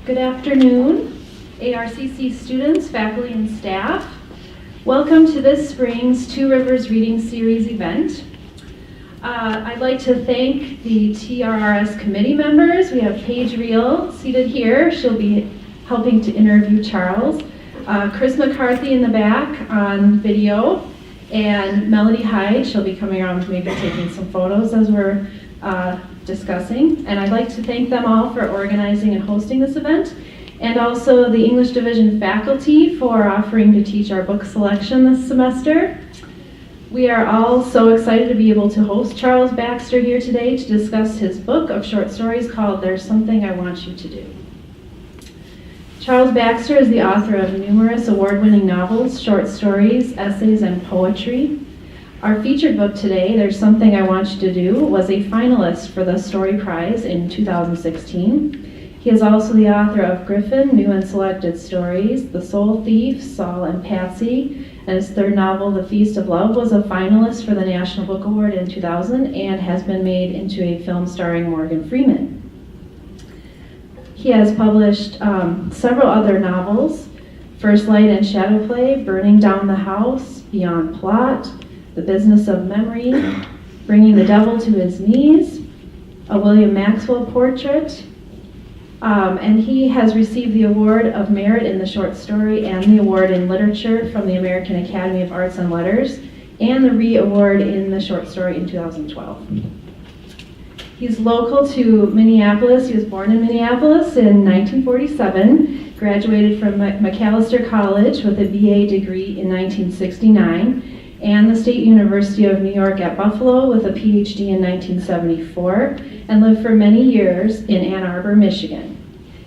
Good afternoon, ARCC students, faculty, and staff. Welcome to this spring's Two Rivers Reading Series event. I'd like to thank the TRRS committee members. We have Paige Reel seated here. She'll be helping to interview Charles. Chris McCarthy in the back on video, and Melody Hyde. She'll be coming around maybe taking some photos as we're discussing. And I'd like to thank them all for organizing and hosting this event, and also the English Division faculty for offering to teach our book selection this semester. We are all so excited to be able to host Charles Baxter here today to discuss his book of short stories called There's Something I Want You to Do. Charles Baxter is the author of numerous award-winning novels, short stories, essays, and poetry. Our featured book today, There's Something I Want You to Do, was a finalist for the Story Prize in 2016. He is also the author of Griffin, New and Selected Stories, The Soul Thief, Saul and Patsy, and his third novel, The Feast of Love, was a finalist for the National Book Award in 2000 and has been made into a film starring Morgan Freeman. He has published several other novels, First Light and Shadow Play, Burning Down the House, Beyond Plot, The Business of Memory, Bringing the Devil to His Knees, a William Maxwell portrait, and he has received the Award of Merit in the Short Story and the Award in Literature from the American Academy of Arts and Letters, and the Rhee Award in the Short Story in 2012. He's local to Minneapolis. He was born in Minneapolis in 1947, graduated from Macalester College with a BA degree in 1969, and the State University of New York at Buffalo with a PhD in 1974, and lived for many years in Ann Arbor, Michigan.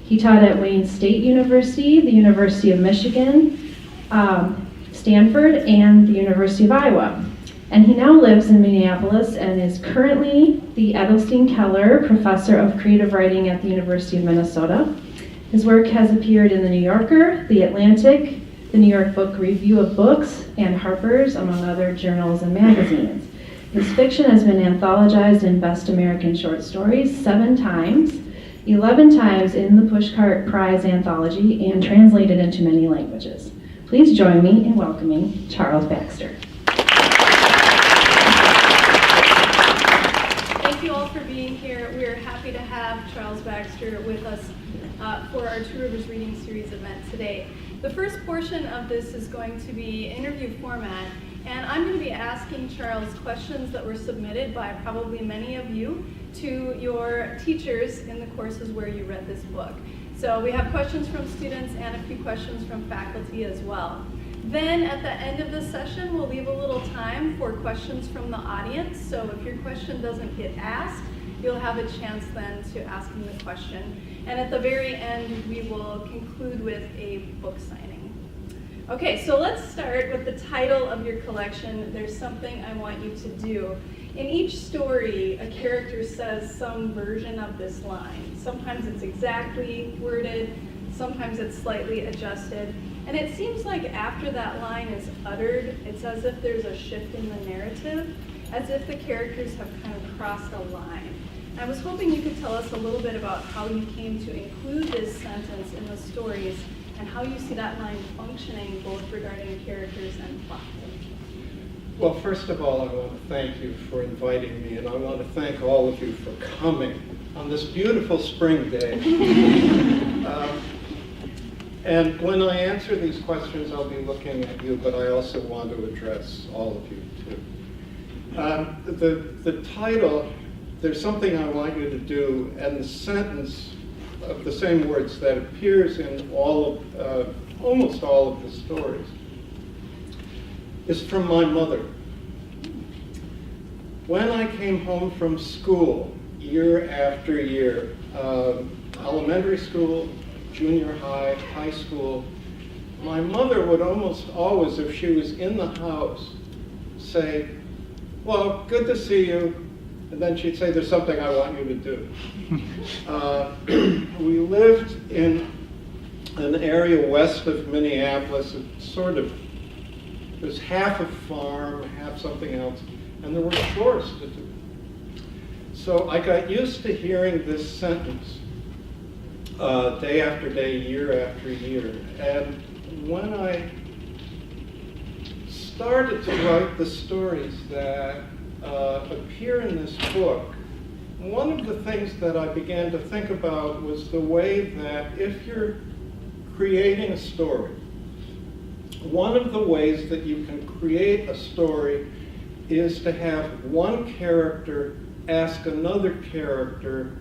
He taught at Wayne State University, the University of Michigan, Stanford, and the University of Iowa. And he now lives in Minneapolis and is currently the Edelstein Keller Professor of Creative Writing at the University of Minnesota. His work has appeared in The New Yorker, The Atlantic, the New York Book Review of Books, and Harper's, among other journals and magazines. His fiction has been anthologized in Best American Short Stories 7 times, 11 times in the Pushcart Prize Anthology, and translated into many languages. Please join me in welcoming Charles Baxter. Thank you all for being here. We are happy to have Charles Baxter with us for our Two Rivers Reading Series event today. The first portion of this is going to be interview format, and I'm going to be asking Charles questions that were submitted by probably many of you to your teachers in the courses where you read this book. So we have questions from students and a few questions from faculty as well. Then at the end of the session, we'll leave a little time for questions from the audience. So if your question doesn't get asked, you'll have a chance then to ask them the question. And at the very end, we will conclude with a book signing. Okay, so let's start with the title of your collection, There's Something I Want You to Do. In each story, a character says some version of this line. Sometimes it's exactly worded, sometimes it's slightly adjusted. And it seems like after that line is uttered, it's as if there's a shift in the narrative, as if the characters have kind of crossed a line. I was hoping you could tell us a little bit about how you came to include this sentence in the stories and how you see that line functioning both regarding characters and plot. Well, first of all, I want to thank you for inviting me, and I want to thank all of you for coming on this beautiful spring day. And when I answer these questions, I'll be looking at you, but I also want to address all of you too. The title, There's Something I Want You to Do, and the sentence of the same words that appears in almost all of the stories, is from my mother. When I came home from school, year after year, elementary school, junior high, high school, my mother would almost always, if she was in the house, say, well, good to see you, and then she'd say, there's something I want you to do. We lived in an area west of Minneapolis. It was half a farm, half something else, and there were chores to do. So I got used to hearing this sentence day after day, year after year. And when I started to write the stories that appear in this book, one of the things that I began to think about was the way that if you're creating a story, one of the ways that you can create a story is to have one character ask another character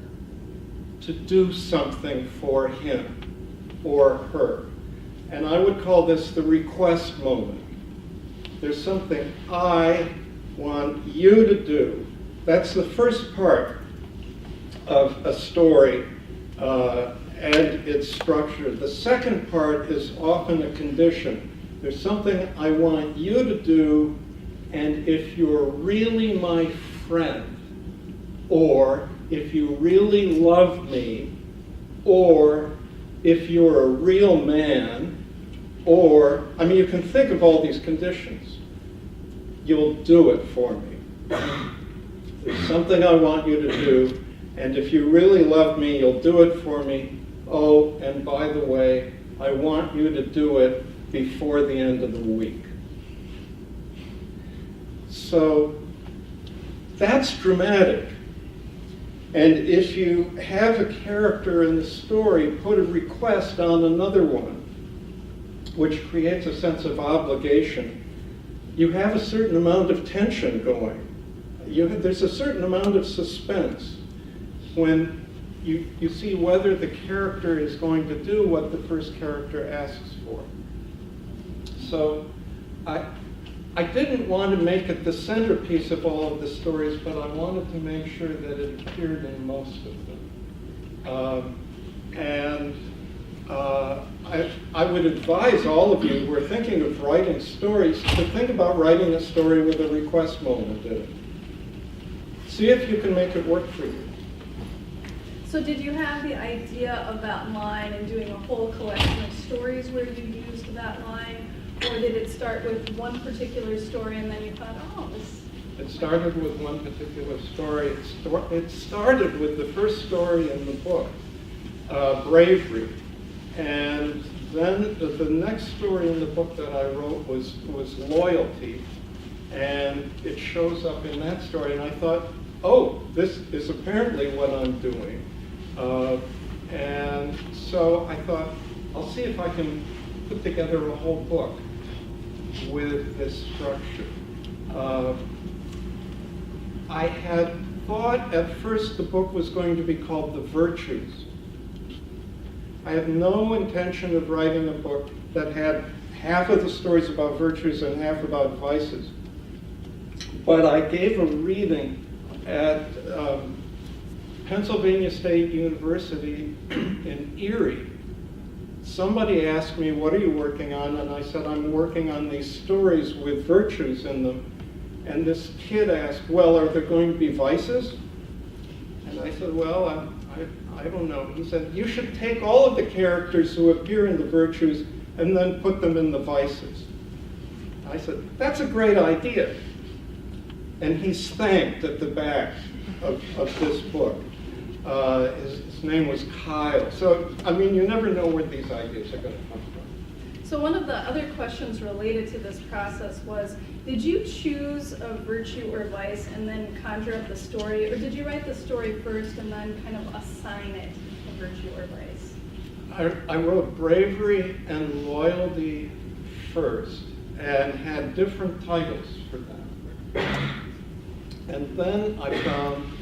to do something for him or her. And I would call this the request moment. There's something I want you to do. That's the first part of a story and its structure. The second part is often a condition. There's something I want you to do, and if you're really my friend, or if you really love me, or if you're a real man, or, I mean, you can think of all these conditions. You'll do it for me. There's something I want you to do, and if you really love me, you'll do it for me. Oh, and by the way, I want you to do it before the end of the week. So that's dramatic. And if you have a character in the story put a request on another one, which creates a sense of obligation, you have a certain amount of tension going. There's a certain amount of suspense when you see whether the character is going to do what the first character asks for. So I didn't want to make it the centerpiece of all of the stories, but I wanted to make sure that it appeared in most of them. I would advise all of you who are thinking of writing stories to think about writing a story with a request moment in it. See if you can make it work for you. So did you have the idea of that line and doing a whole collection of stories where you used that line? Or did it start with one particular story and then you thought, oh, this... It started with one particular story. It started with the first story in the book, Bravery. And then the next story in the book that I wrote was Loyalty. And it shows up in that story. And I thought, oh, this is apparently what I'm doing. And so I thought, I'll see if I can put together a whole book with this structure. I had thought at first the book was going to be called The Virtues. I had no intention of writing a book that had half of the stories about virtues and half about vices. But I gave a reading at Pennsylvania State University in Erie. Somebody asked me, what are you working on? And I said, I'm working on these stories with virtues in them. And this kid asked, well, are there going to be vices? And I said, well, I don't know. He said, you should take all of the characters who appear in the virtues and then put them in the vices. I said, that's a great idea. And he's thanked at the back of this book. His name was Kyle. So, I mean, you never know where these ideas are going to come from. So one of the other questions related to this process was, did you choose a virtue or vice and then conjure up the story, or did you write the story first and then kind of assign it a virtue or vice? I wrote Bravery and Loyalty first and had different titles for them. And then I found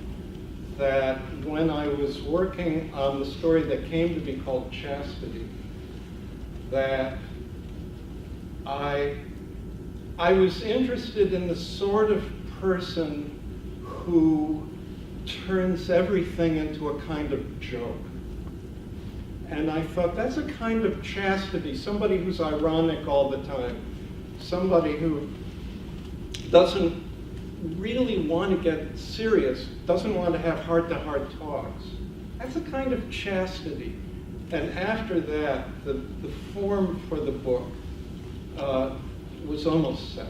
that when I was working on the story that came to be called Chastity, that I was interested in the sort of person who turns everything into a kind of joke. And I thought, that's a kind of chastity, somebody who's ironic all the time, somebody who doesn't really want to get serious, doesn't want to have heart-to-heart talks. That's a kind of chastity. And after that, the form for the book was almost set.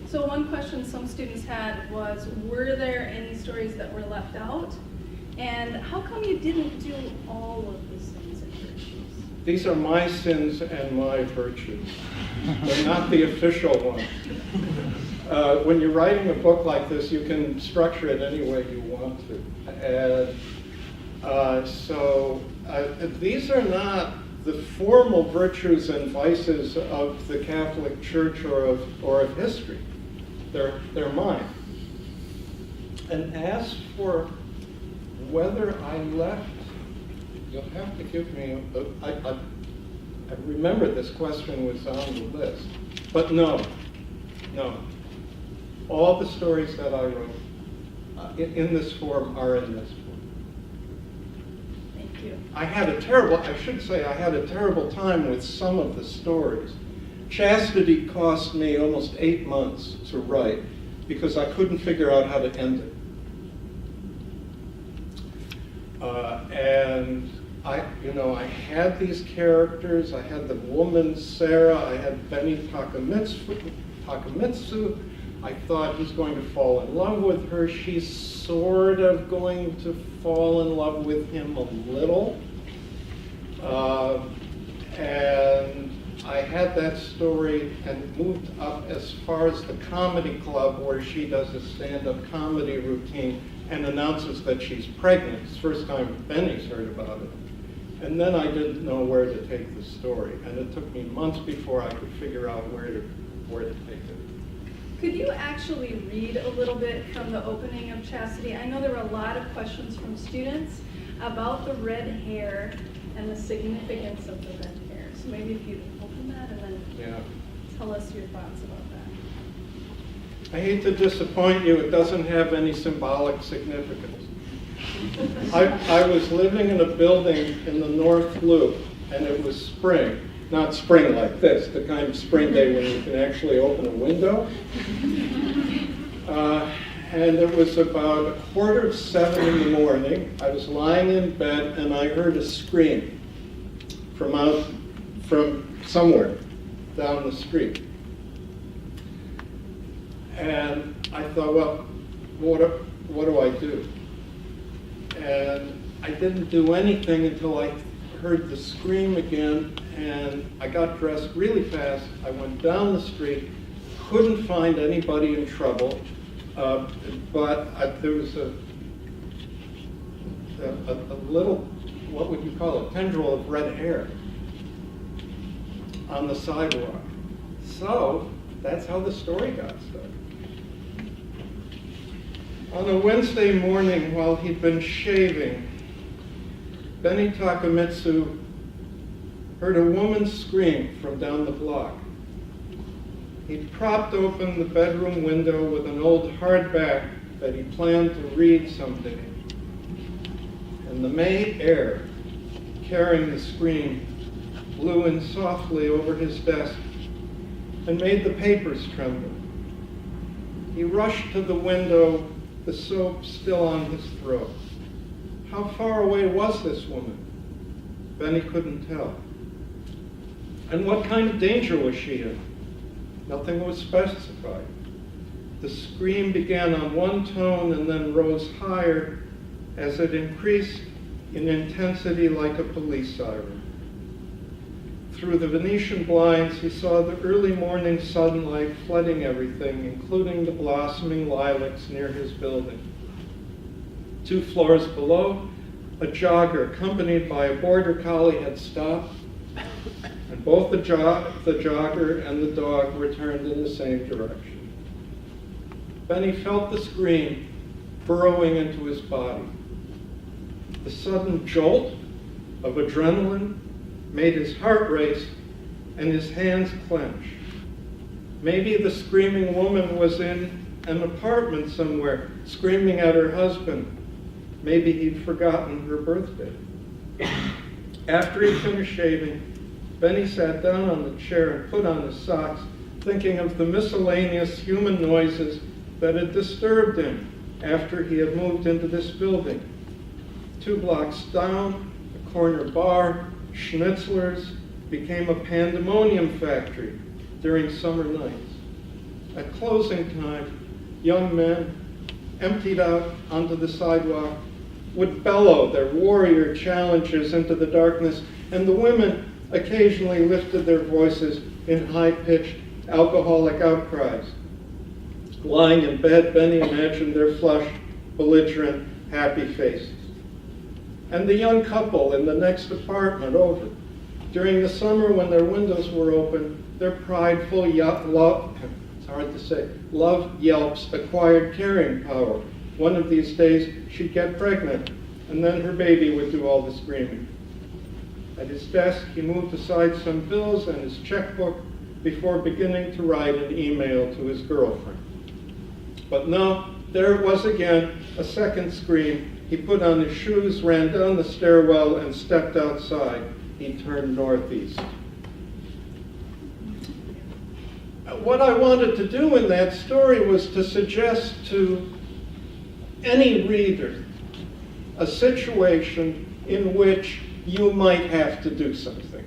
So one question some students had was, were there any stories that were left out? And how come you didn't do all of the sins and virtues? These are my sins and my virtues. They're not the official ones. When you're writing a book like this, you can structure it any way you want to. And so these are not the formal virtues and vices of the Catholic Church or of history. They're mine. And as for whether I left, you'll have to give me, I remember this question was on the list, but no. All the stories that I wrote in this form are in this form. Thank you. I had a terrible time with some of the stories. Chastity cost me almost 8 months to write because I couldn't figure out how to end it. And I had these characters. I had the woman Sarah. I had Benny Takamitsu. I thought he's going to fall in love with her. She's sort of going to fall in love with him a little. And I had that story and moved up as far as the comedy club where she does a stand-up comedy routine and announces that she's pregnant. It's the first time Benny's heard about it. And then I didn't know where to take the story. And it took me months before I could figure out where to take it. Could you actually read a little bit from the opening of Chastity? I know there were a lot of questions from students about the red hair and the significance of the red hair. So maybe if you open that and then tell us your thoughts about that. I hate to disappoint you, it doesn't have any symbolic significance. I was living in a building in the North Loop, and it was spring. Not spring like this, the kind of spring day when you can actually open a window. And it was about 6:45 in the morning. I was lying in bed, and I heard a scream from somewhere down the street. And I thought, well, what do I do? And I didn't do anything until I heard the scream again, and I got dressed really fast. I went down the street, couldn't find anybody in trouble, but there was a little, what would you call it, tendril of red hair on the sidewalk. So that's how the story got started. On a Wednesday morning while he'd been shaving, Benny Takamitsu heard a woman scream from down the block. He'd propped open the bedroom window with an old hardback that he planned to read someday. And the May air, carrying the scream, blew in softly over his desk and made the papers tremble. He rushed to the window, the soap still on his throat. How far away was this woman? Benny couldn't tell. And what kind of danger was she in? Nothing was specified. The scream began on one tone and then rose higher as it increased in intensity like a police siren. Through the Venetian blinds, he saw the early morning sunlight flooding everything, including the blossoming lilacs near his building. 2 floors below, a jogger accompanied by a border collie had stopped, and both the jogger and the dog were turned in the same direction. Benny felt the scream burrowing into his body. The sudden jolt of adrenaline made his heart race and his hands clench. Maybe the screaming woman was in an apartment somewhere, screaming at her husband. Maybe he'd forgotten her birthday. After he finished shaving, Benny sat down on the chair and put on his socks, thinking of the miscellaneous human noises that had disturbed him after he had moved into this building. 2 blocks down, a corner bar, Schnitzler's, became a pandemonium factory during summer nights. At closing time, young men emptied out onto the sidewalk would bellow their warrior challenges into the darkness, and the women occasionally lifted their voices in high-pitched alcoholic outcries. Lying in bed, Benny imagined their flushed, belligerent, happy faces. And the young couple in the next apartment over, during the summer when their windows were open, their prideful love yelps acquired carrying power. One of these days, she'd get pregnant, and then her baby would do all the screaming. At his desk, he moved aside some bills and his checkbook before beginning to write an email to his girlfriend. But no, there it was again, a second scream. He put on his shoes, ran down the stairwell, and stepped outside. He turned northeast. What I wanted to do in that story was to suggest to any reader a situation in which you might have to do something.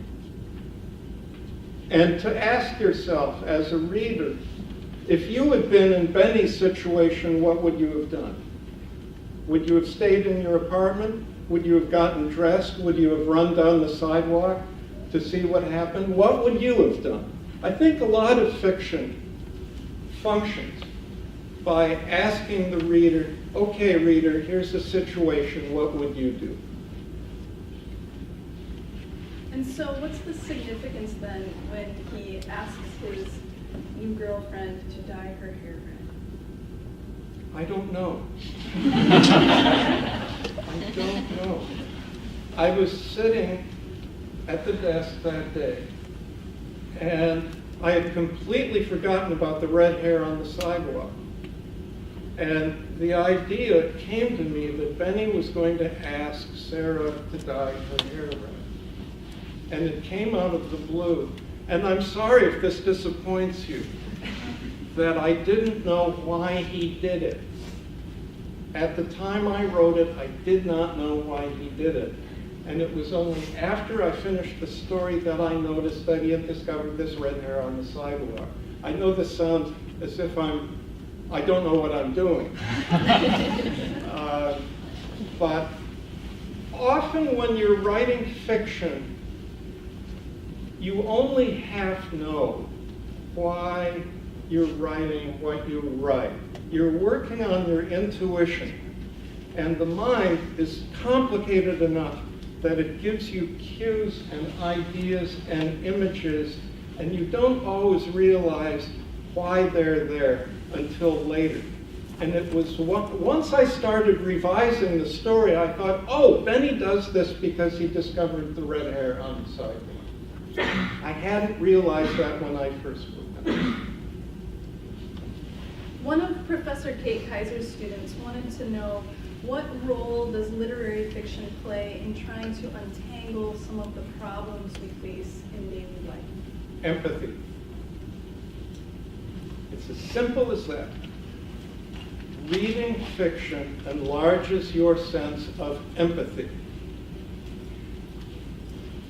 And to ask yourself as a reader, if you had been in Benny's situation, what would you have done? Would you have stayed in your apartment? Would you have gotten dressed? Would you have run down the sidewalk to see what happened? What would you have done? I think a lot of fiction functions by asking the reader, okay, reader, here's the situation, what would you do? And so what's the significance then when he asks his new girlfriend to dye her hair red? I don't know. I don't know. I was sitting at the desk that day, and I had completely forgotten about the red hair on the sidewalk. And the idea came to me that Benny was going to ask Sarah to dye her hair red. And it came out of the blue. And I'm sorry if this disappoints you, that I didn't know why he did it. At the time I wrote it, I did not know why he did it. And it was only after I finished the story that I noticed that he had discovered this red hair on the sidewalk. I know this sounds as if I don't know what I'm doing. But often when you're writing fiction, you only half know why you're writing what you write. You're working on your intuition, and the mind is complicated enough that it gives you cues and ideas and images, and you don't always realize why they're there until later. And it was once I started revising the story, I thought, oh, Benny does this because he discovered the red hair on the sidewalk. I hadn't realized that when I first wrote it. One of Professor Kate Kaiser's students wanted to know, what role does literary fiction play in trying to untangle some of the problems we face in daily life? Empathy. It's as simple as that. Reading fiction enlarges your sense of empathy.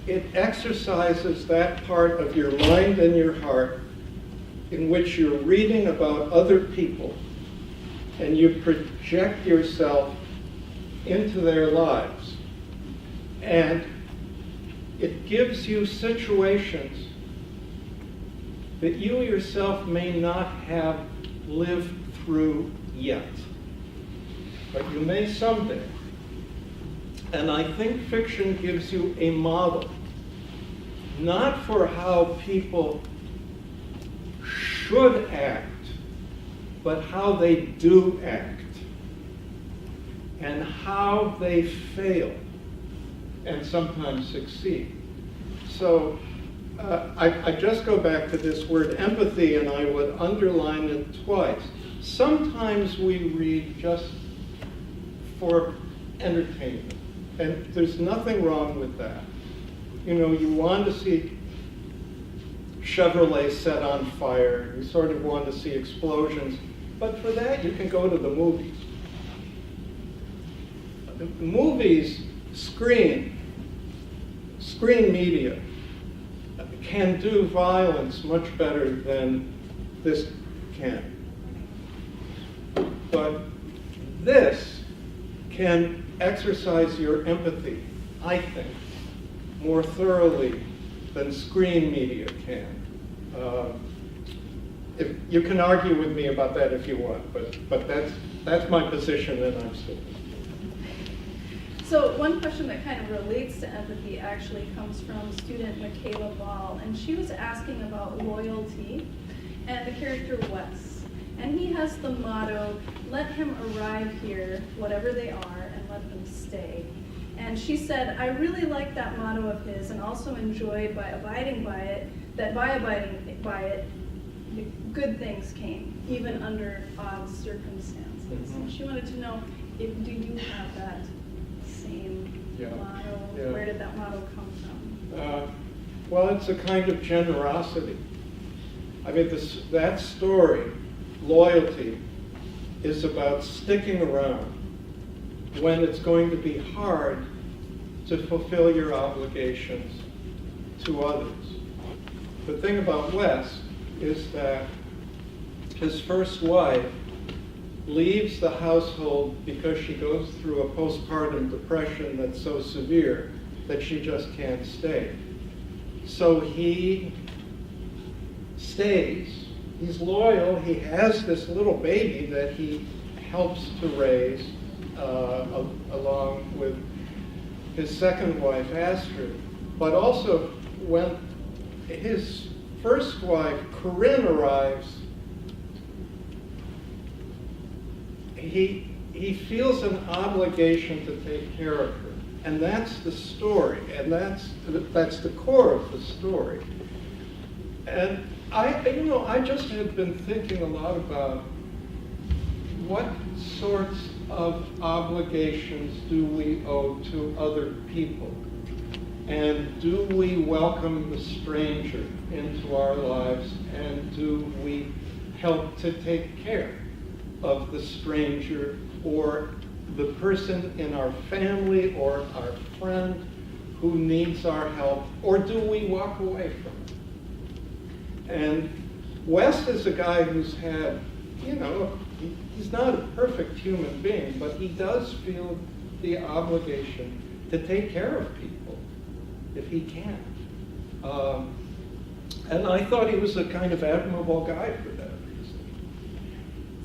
It exercises that part of your mind and your heart in which you're reading about other people and you project yourself into their lives. And it gives you situations that you yourself may not have lived through yet, but you may someday. And I think fiction gives you a model, not for how people should act, but how they do act, and how they fail, and sometimes succeed. So I just go back to this word empathy, and I would underline it twice. Sometimes we read just for entertainment, and there's nothing wrong with that. You know, you want to see Chevrolet set on fire, you sort of want to see explosions, but for that you can go to the movies. The movies, screen media can do violence much better than this can. But this can exercise your empathy, I think, more thoroughly than screen media can. If you can argue with me about that if you want, but that's my position, and I'm still. So one question that kind of relates to empathy actually comes from student Michaela Ball, and she was asking about loyalty and the character Wes. And he has the motto, let him arrive here, whatever they are, and let them stay. And she said, I really like that motto of his and also enjoyed by abiding by it, that by abiding by it, good things came, even under odd circumstances. Mm-hmm. And she wanted to know, do you have that same motto? Yeah. Where did that motto come from? Well, it's a kind of generosity. I mean, that story, loyalty, is about sticking around when it's going to be hard to fulfill your obligations to others. The thing about Wes is that his first wife leaves the household because she goes through a postpartum depression that's so severe that she just can't stay. So he stays, he's loyal, he has this little baby that he helps to raise along with his second wife, Astrid. But also, when his first wife, Corinne, arrives, he feels an obligation to take care of her. And that's the story, and that's the core of the story. And I just have been thinking a lot about what sorts of obligations do we owe to other people? And do we welcome the stranger into our lives? And do we help to take care of the stranger or the person in our family or our friend who needs our help? Or do we walk away from it? And Wes is a guy who's had, he's not a perfect human being, but he does feel the obligation to take care of people if he can. And I thought he was a kind of admirable guy for that reason.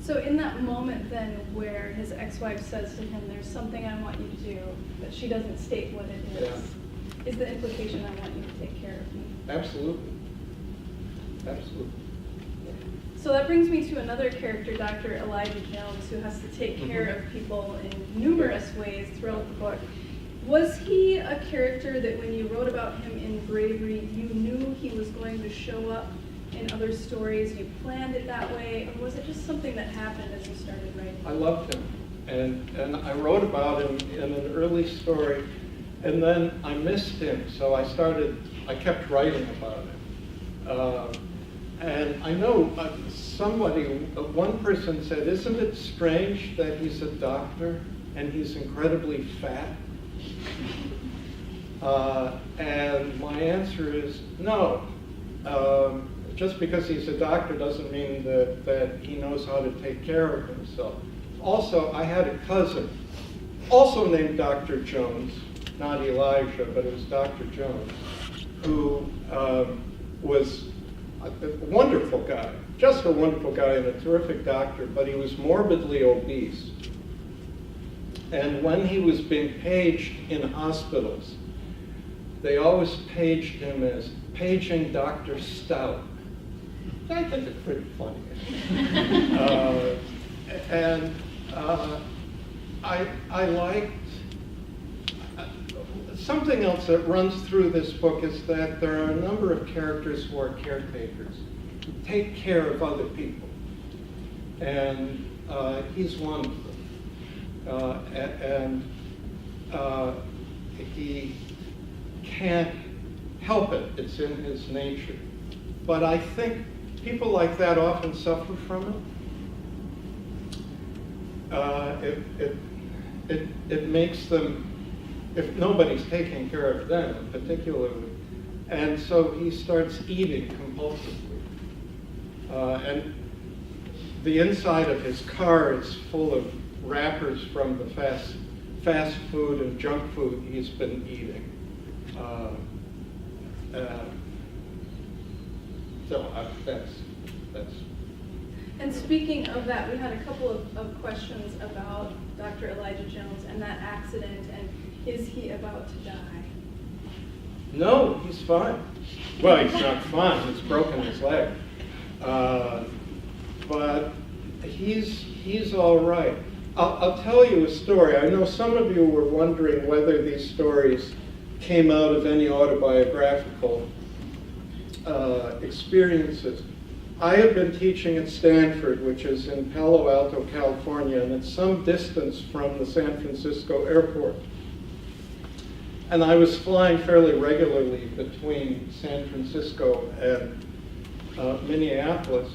So in that moment then where his ex-wife says to him, there's something I want you to do, but she doesn't state what it is the implication, I want you to take care of me? Absolutely. Absolutely. So that brings me to another character, Dr. Elijah Jones, who has to take care of people in numerous ways throughout the book. Was he a character that when you wrote about him in Bravery, you knew he was going to show up in other stories, you planned it that way, or was it just something that happened as you started writing? I loved him, and I wrote about him in an early story, and then I missed him, so I kept writing about him. And I know one person said, isn't it strange that he's a doctor and he's incredibly fat? And my answer is no. Just because he's a doctor doesn't mean that he knows how to take care of himself. Also, I had a cousin, also named Dr. Jones, not Elijah, but it was Dr. Jones, who was a wonderful guy, just a wonderful guy and a terrific doctor, but he was morbidly obese. And when he was being paged in hospitals, they always paged him as paging Dr. Stout. I think it's pretty funny. I liked something else that runs through this book is that there are a number of characters who are caretakers, who take care of other people. And he's one of them. He can't help it. It's in his nature. But I think people like that often suffer from it. It makes them, if nobody's taking care of them particularly, and so he starts eating compulsively. And the inside of his car is full of wrappers from the fast fast food and junk food he's been eating. That's. And speaking of that, we had a couple of questions about Dr. Elijah Jones and that accident, and is he about to die? No, he's fine. Well, he's not fine. He's broken his leg. But he's all right. I'll tell you a story. I know some of you were wondering whether these stories came out of any autobiographical experiences. I have been teaching at Stanford, which is in Palo Alto, California, and it's some distance from the San Francisco airport. And I was flying fairly regularly between San Francisco and Minneapolis.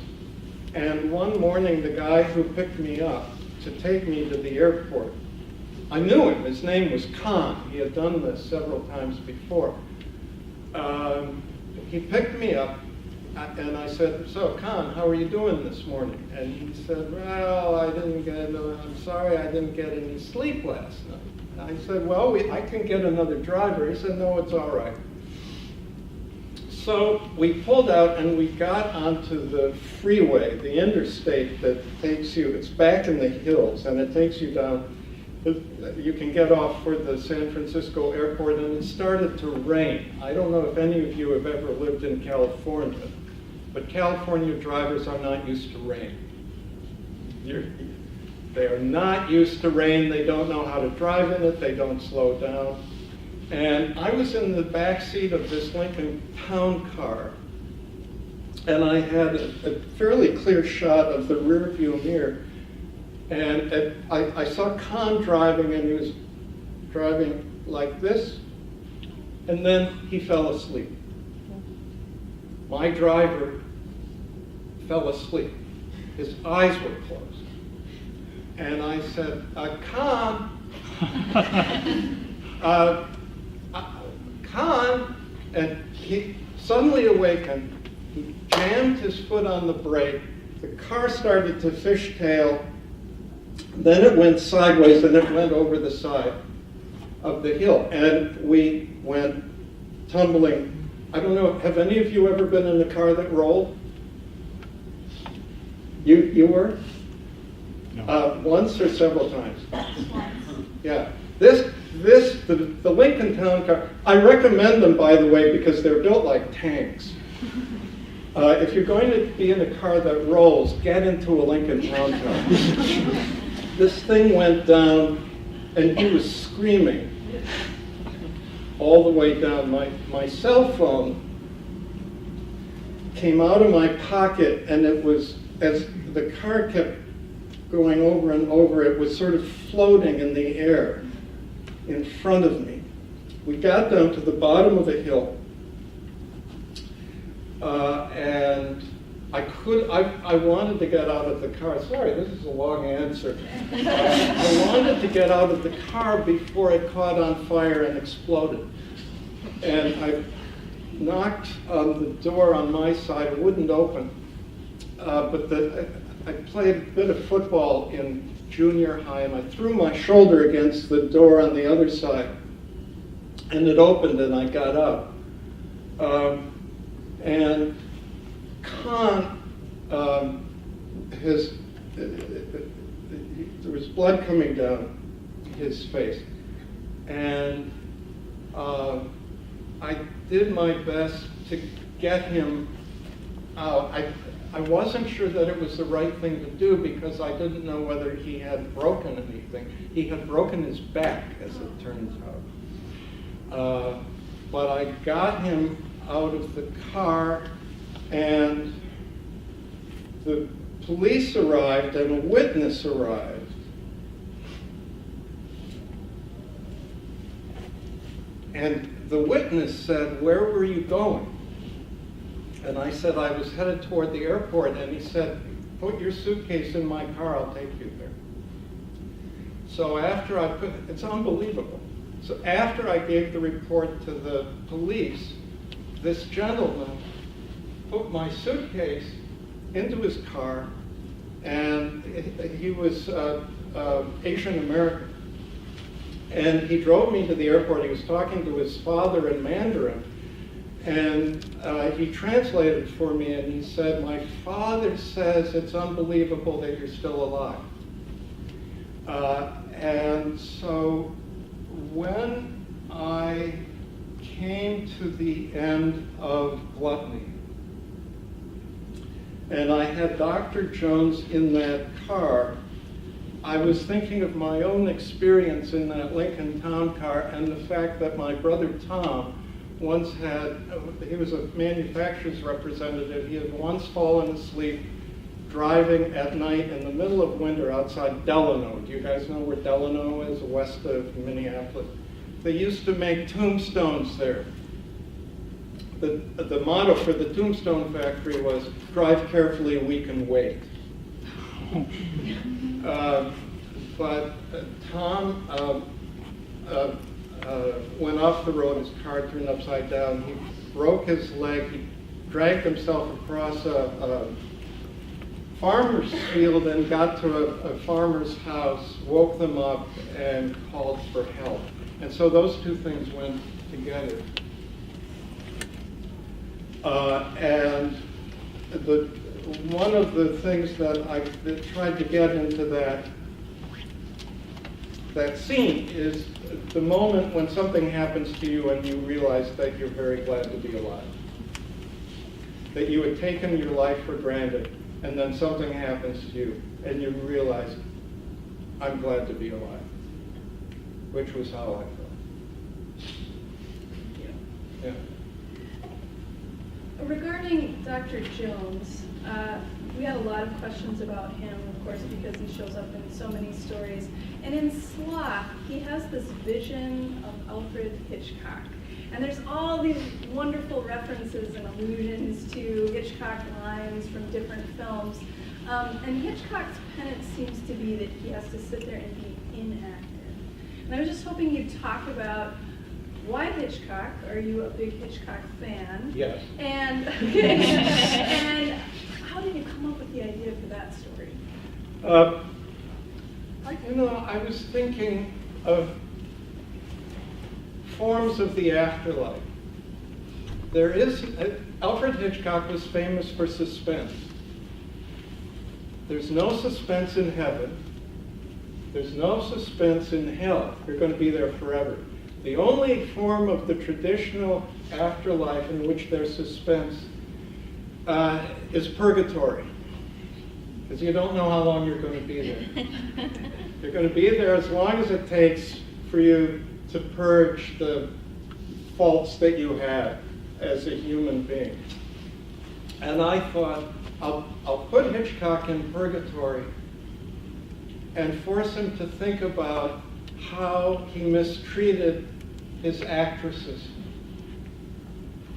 And one morning, the guy who picked me up to take me to the airport, I knew him. His name was Khan. He had done this several times before. He picked me up, and I said, "So, Khan, how are you doing this morning?" And he said, "Well, I'm sorry I didn't get any sleep last night." I said, "Well, I can get another driver." He said, "No, it's all right." So we pulled out and we got onto the freeway, the interstate that takes you, it's back in the hills, and it takes you down. You can get off for the San Francisco airport, and it started to rain. I don't know if any of you have ever lived in California, but California drivers are not used to rain. They are not used to rain. They don't know how to drive in it. They don't slow down. And I was in the back seat of this Lincoln Town Car, and I had a fairly clear shot of the rear view mirror. And I saw Khan driving, and he was driving like this, and then he fell asleep. My driver fell asleep. His eyes were closed. And I said, "Khan, Khan," and he suddenly awakened. He jammed his foot on the brake. The car started to fishtail. Then it went sideways, and it went over the side of the hill. And we went tumbling. I don't know, have any of you ever been in a car that rolled? You were? No. Once or several times? Yeah. The Lincoln Town Car, I recommend them, by the way, because they're built like tanks. If you're going to be in a car that rolls, get into a Lincoln Town Car. This thing went down, and he was screaming all the way down. My cell phone came out of my pocket, and it was, as the car kept going over and over, it was sort of floating in the air in front of me. We got down to the bottom of the hill, and I wanted to get out of the car. Sorry, this is a long answer. I wanted to get out of the car before it caught on fire and exploded. And I knocked on the door on my side. It wouldn't open. But I played a bit of football in junior high, and I threw my shoulder against the door on the other side. And it opened, and I got out. And Khan, there was blood coming down his face. And I did my best to get him out. I wasn't sure that it was the right thing to do because I didn't know whether he had broken anything. He had broken his back, as it turns out. But I got him out of the car, and the police arrived and a witness arrived. And the witness said, "Where were you going?" And I said, "I was headed toward the airport." And he said, "Put your suitcase in my car, I'll take you there." So after it's unbelievable. So after I gave the report to the police, this gentleman put my suitcase into his car, and he was Asian American. And he drove me to the airport. He was talking to his father in Mandarin. And he translated for me, and he said, "My father says it's unbelievable that you're still alive." And so when I came to the end of Gluttony, and I had Dr. Jones in that car, I was thinking of my own experience in that Lincoln Town Car and the fact that my brother Tom once he was a manufacturer's representative, he had once fallen asleep driving at night in the middle of winter outside Delano. Do you guys know where Delano is, west of Minneapolis? They used to make tombstones there. The motto for the tombstone factory was, "Drive carefully, we can wait." But Tom went off the road, his car turned upside down, he broke his leg, he dragged himself across a farmer's field and got to a farmer's house, woke them up, and called for help. And so those two things went together. And one of the things that I tried to get into that scene is the moment when something happens to you and you realize that you're very glad to be alive. That you had taken your life for granted, and then something happens to you and you realize, I'm glad to be alive, which was how I felt. Yeah. Regarding Dr. Jones, we had a lot of questions about him, of course, because he shows up in so many stories. And in Sloth, he has this vision of Alfred Hitchcock. And there's all these wonderful references and allusions to Hitchcock lines from different films. And Hitchcock's penance seems to be that he has to sit there and be inactive. And I was just hoping you'd talk about why Hitchcock? Are you a big Hitchcock fan? Yes. And and how did you come up with the idea for that story? I was thinking of forms of the afterlife. Alfred Hitchcock was famous for suspense. There's no suspense in heaven. There's no suspense in hell. You're going to be there forever. The only form of the traditional afterlife in which there's suspense is purgatory, because you don't know how long you're going to be there. You're going to be there as long as it takes for you to purge the faults that you have as a human being. And I thought, I'll put Hitchcock in purgatory and force him to think about how he mistreated his actresses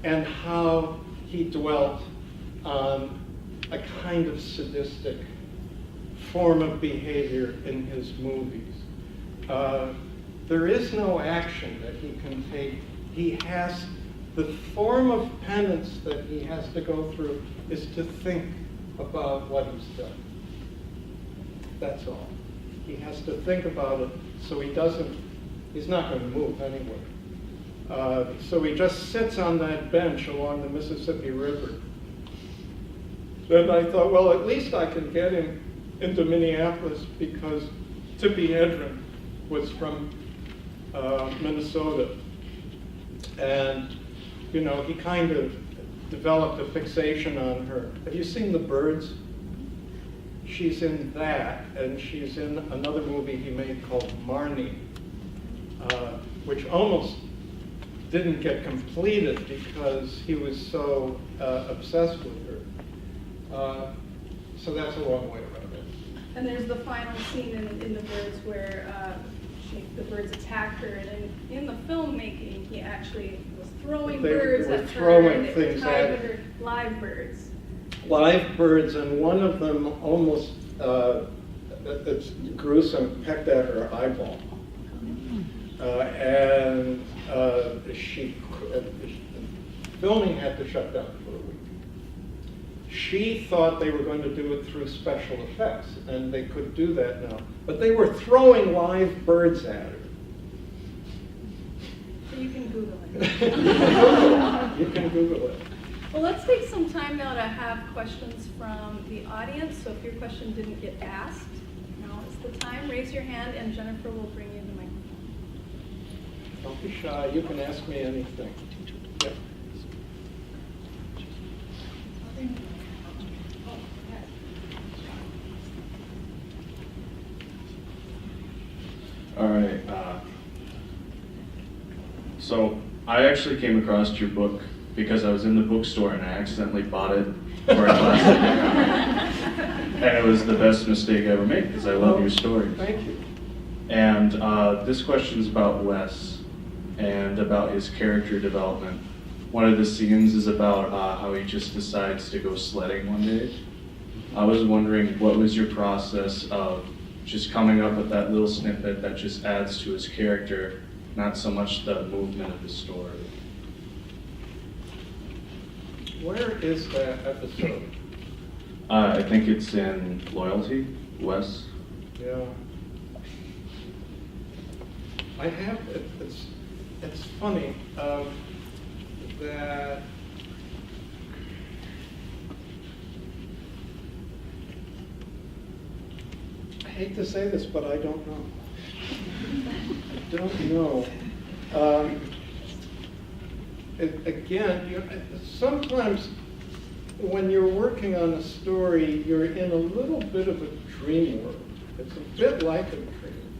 and how he dwelt on a kind of sadistic form of behavior in his movies. There is no action that he can take. He has, the form of penance that he has to go through is to think about what he's done. That's all. He has to think about it so he's not going to move anywhere. So he just sits on that bench along the Mississippi River. And I thought, well, at least I can get him into Minneapolis, because Tippi Hedren was from Minnesota. And, he kind of developed a fixation on her. Have you seen The Birds? She's in that, and she's in another movie he made called Marnie, which almost didn't get completed because he was so obsessed with her. So that's a long way around it. And there's the final scene in The Birds where the birds attack her, and in the filmmaking, he actually was throwing birds at her, and they were tied with her, live birds. Live birds, and one of them almost, it's gruesome, pecked at her eyeball. And filming had to shut down for a week. She thought they were going to do it through special effects, and they could do that now. But they were throwing live birds at her. you can Google it. You can Google it. Well, let's take some time now to have questions from the audience. So if your question didn't get asked, now is the time. Raise your hand and Jennifer will bring you the microphone. Don't be shy. You can ask me anything. Yep. All right. So I actually came across your book because I was in the bookstore and I accidentally bought it for a class. And it was the best mistake I ever made because I love your stories. Thank you. And this question's about Wes and about his character development. One of the scenes is about how he just decides to go sledding one day. I was wondering, what was your process of just coming up with that little snippet that just adds to his character, not so much the movement of the story? Where is that episode? I think it's in Loyalty, Wes. Yeah. I have, it's funny that I hate to say this, but I don't know. I don't know. Again, sometimes when you're working on a story, you're in a little bit of a dream world. It's a bit like a dream.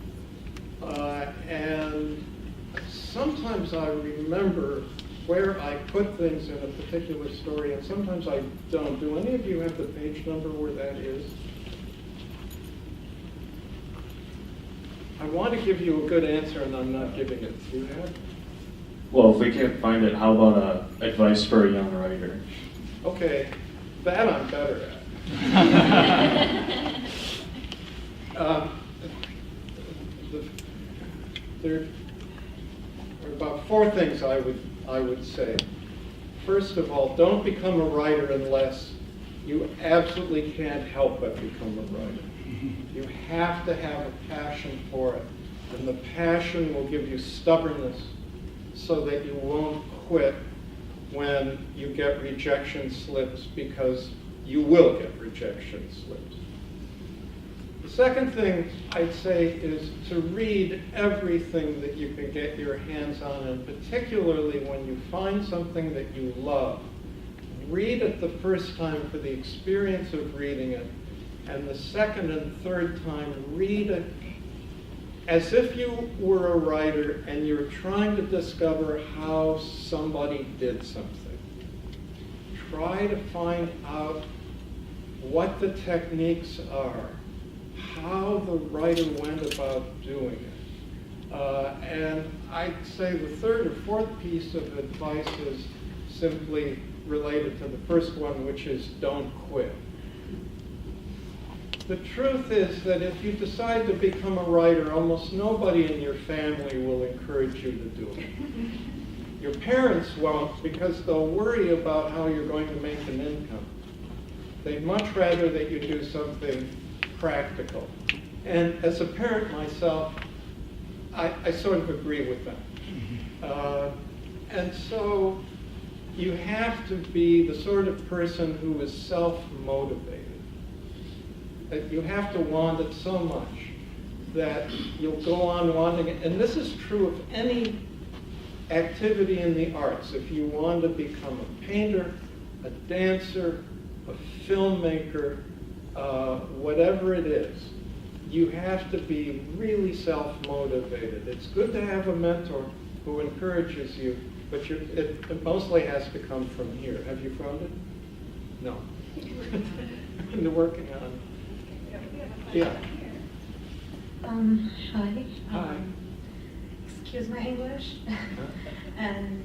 And sometimes I remember where I put things in a particular story, and sometimes I don't. Do any of you have the page number where that is? I want to give you a good answer, and I'm not giving it. Do you have? Well, if we can't find it, how about advice for a young writer? Okay, that I'm better at. There are about 4 things I would say. First of all, don't become a writer unless you absolutely can't help but become a writer. You have to have a passion for it, and the passion will give you stubbornness so that you won't quit when you get rejection slips, because you will get rejection slips. The second thing I'd say is to read everything that you can get your hands on, and particularly when you find something that you love, read it the first time for the experience of reading it, and the second and third time, read it as if you were a writer and you're trying to discover how somebody did something. Try to find out what the techniques are, how the writer went about doing it. And I'd say the third or fourth piece of advice is simply related to the first one, which is don't quit. The truth is that if you decide to become a writer, almost nobody in your family will encourage you to do it. Your parents won't, because they'll worry about how you're going to make an income. They'd much rather that you do something practical. And as a parent myself, I sort of agree with them. And so you have to be the sort of person who is self-motivated. That you have to want it so much that you'll go on wanting it. And this is true of any activity in the arts. If you want to become a painter, a dancer, a filmmaker, whatever it is, you have to be really self-motivated. It's good to have a mentor who encourages you, but it mostly has to come from here. Have you found it? No. You're working on it. Yeah. Hi. Hi. Excuse my English. And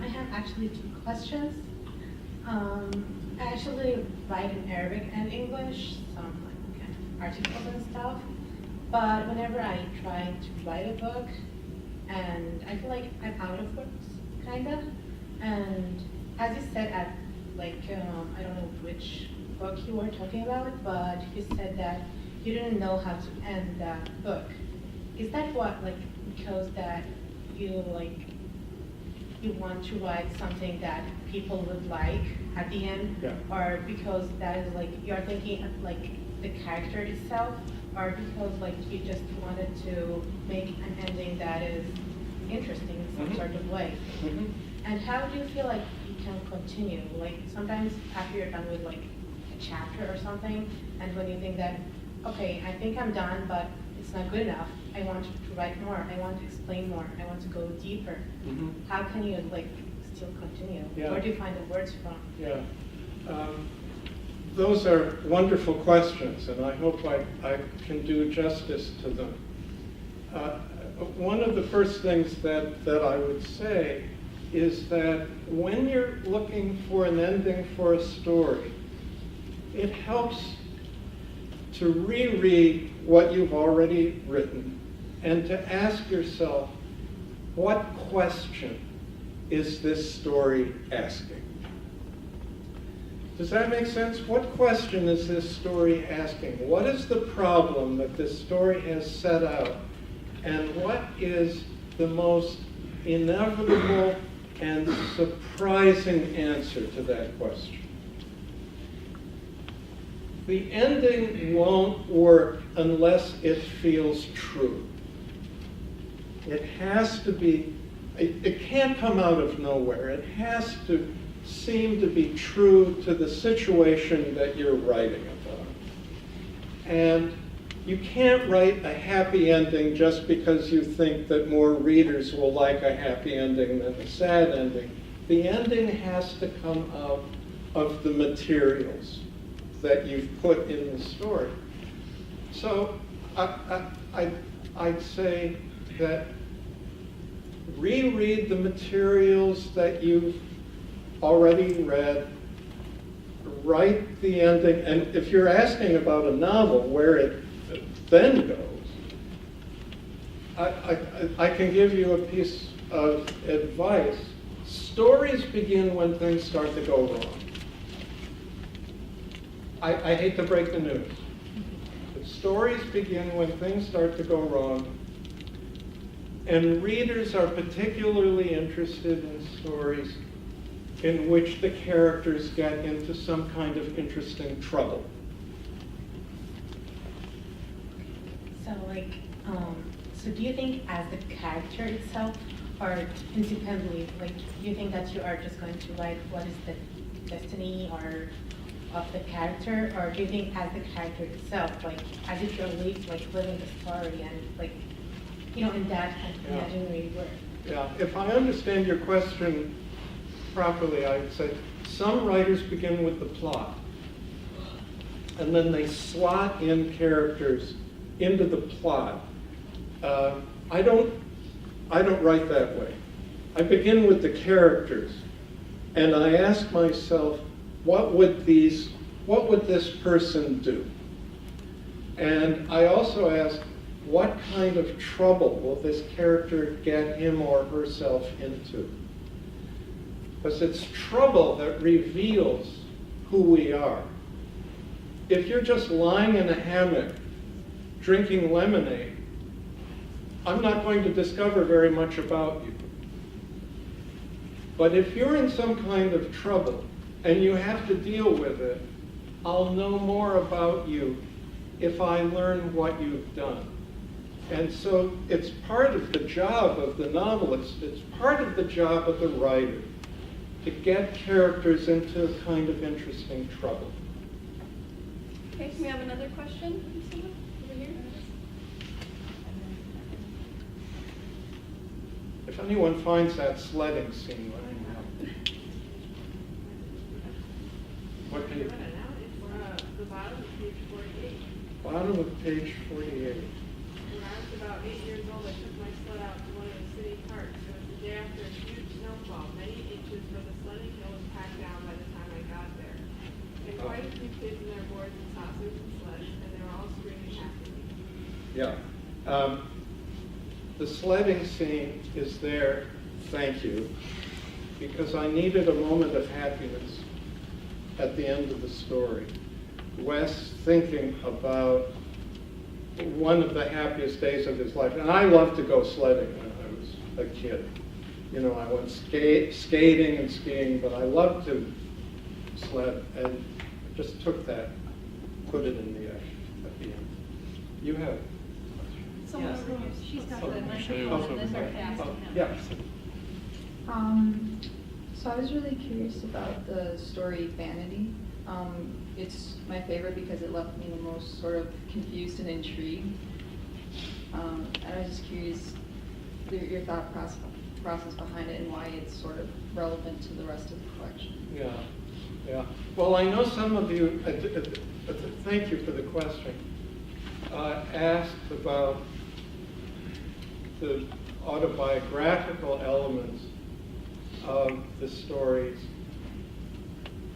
I have actually 2 questions. I actually write in Arabic and English, some kind of articles and stuff. But whenever I try to write a book, and I feel like I'm out of words, kind of. And as you said at I don't know which book you were talking about, but you said that you didn't know how to end that book. Is that what, because that you you want to write something that people would like at the end? Yeah. Or because that is like, you're thinking of like the character itself? Or because like you just wanted to make an ending that is interesting in some Mhm. sort of way? Mhm. And how do you feel like you can continue? Like sometimes after you're done with like a chapter or something, and when you think that, okay, I think I'm done, but it's not good enough. I want to write more. I want to explain more. I want to go deeper. Mhm. How can you like still continue? Yeah. Where do you find the words from? Yeah. Those are wonderful questions, and I hope I can do justice to them. One of the first things that I would say is that when you're looking for an ending for a story, it helps to reread what you've already written and to ask yourself, what question is this story asking? Does that make sense? What question is this story asking? What is the problem that this story has set out? And what is the most inevitable and surprising answer to that question? The ending won't work unless it feels true. It has to be, it can't come out of nowhere. It has to seem to be true to the situation that you're writing about. And you can't write a happy ending just because you think that more readers will like a happy ending than a sad ending. The ending has to come out of the materials that you've put in the story. So I'd say that reread the materials that you've already read, write the ending, and if you're asking about a novel where it then goes, I can give you a piece of advice. Stories begin when things start to go wrong. I hate to break the news, but stories begin when things start to go wrong, and readers are particularly interested in stories in which the characters get into some kind of interesting trouble. So like, so do you think as the character itself, or independently, like, do you think that you are just going to write what is the destiny or of the character, or do you think as the character itself, like, as if you're living the story and like, you know, in that imaginary world? Yeah, if I understand your question properly, I'd say some writers begin with the plot, and then they slot in characters into the plot. I don't write that way. I begin with the characters, and I ask myself, what would this person do? And I also ask, what kind of trouble will this character get him or herself into? Because it's trouble that reveals who we are. If you're just lying in a hammock drinking lemonade, I'm not going to discover very much about you. But if you're in some kind of trouble and you have to deal with it, I'll know more about you if I learn what you've done. And so it's part of the job of the novelist, it's part of the job of the writer to get characters into a kind of interesting trouble. Okay, can we have another question from someone over here? If anyone finds that sledding scene, let me know. What page? The bottom of page 48. Bottom of page 48. When I was about 8 years old, I took my sled out to one of the city parks. It was the day after a huge snowfall, many inches, where the sledding hill was packed down by the time I got there. And quite a few kids in their boards and saucers and sleds, and they were all screaming after me. Yeah. The sledding scene is there, thank you, because I needed a moment of happiness at the end of the story. Wes thinking about one of the happiest days of his life. And I loved to go sledding when I was a kid. you know, I went skating and skiing, but I loved to sled, and just took that, put it in the at the end. You have. Someone over here. She's got Oh, the sure. microphone, and then Oh, yeah. So I was really curious about the story Vanity. It's my favorite because it left me the most sort of confused and intrigued. And I was just curious your thought process behind it and why it's sort of relevant to the rest of the collection. Yeah, yeah. Well, I know some of you, thank you for the question, asked about the autobiographical elements of the stories.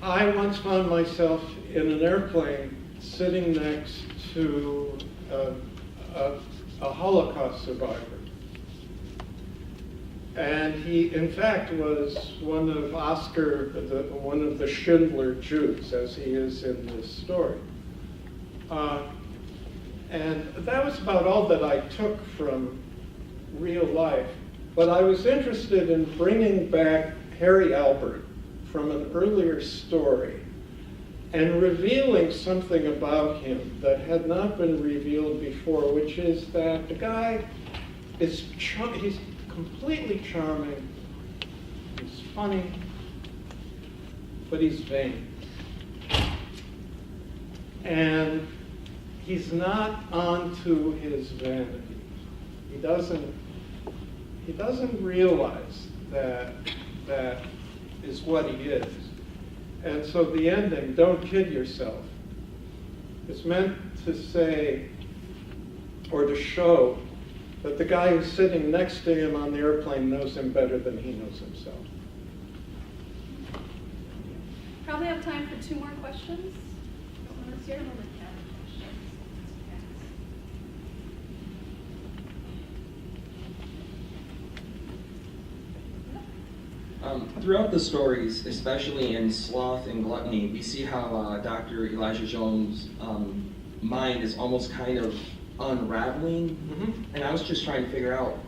I once found myself in an airplane sitting next to a Holocaust survivor. And he, in fact, was one of one of the Schindler Jews, as he is in this story. And that was about all that I took from real life. But I was interested in bringing back Harry Albert from an earlier story and revealing something about him that had not been revealed before, which is that the guy is he's completely charming, he's funny, but he's vain. And he's not onto his vanity. He doesn't realize that that is what he is. And so the ending, don't kid yourself, is meant to say, or to show, that the guy who's sitting next to him on the airplane knows him better than he knows himself. Probably have time for 2 more questions. Throughout the stories, especially in Sloth and Gluttony, we see how Dr. Elijah Jones' mind is almost kind of unraveling. Mm-hmm. And I was just trying to figure out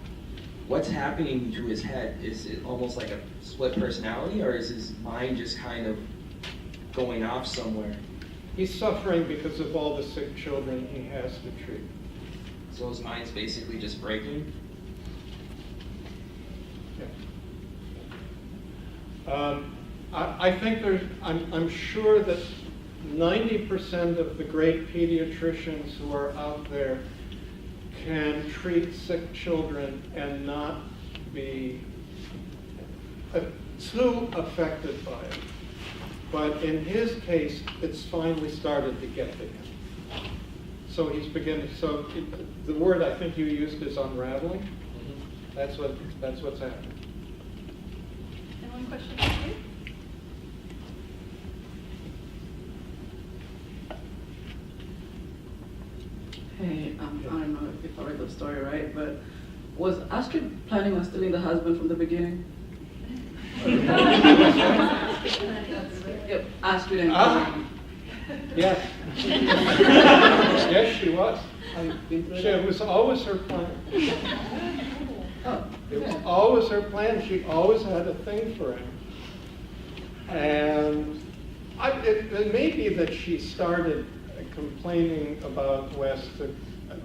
what's happening to his head. Is it almost like a split personality, or is his mind just kind of going off somewhere? He's suffering because of all the sick children he has to treat. So his mind's basically just breaking? I think I'm sure that 90% of the great pediatricians who are out there can treat sick children and not be too affected by it. But in his case, it's finally started to get to him. So he's beginning, the word I think you used is unraveling. Mm-hmm. That's what's happening. And one question for you. Hey, I don't know if I read the story right, but was Astrid planning on stealing the husband from the beginning? Yep, Astrid and Yes. Yes, she was. It was always her plan. Oh, It was always her plan. She always had a thing for him. And it may be that she started complaining about West,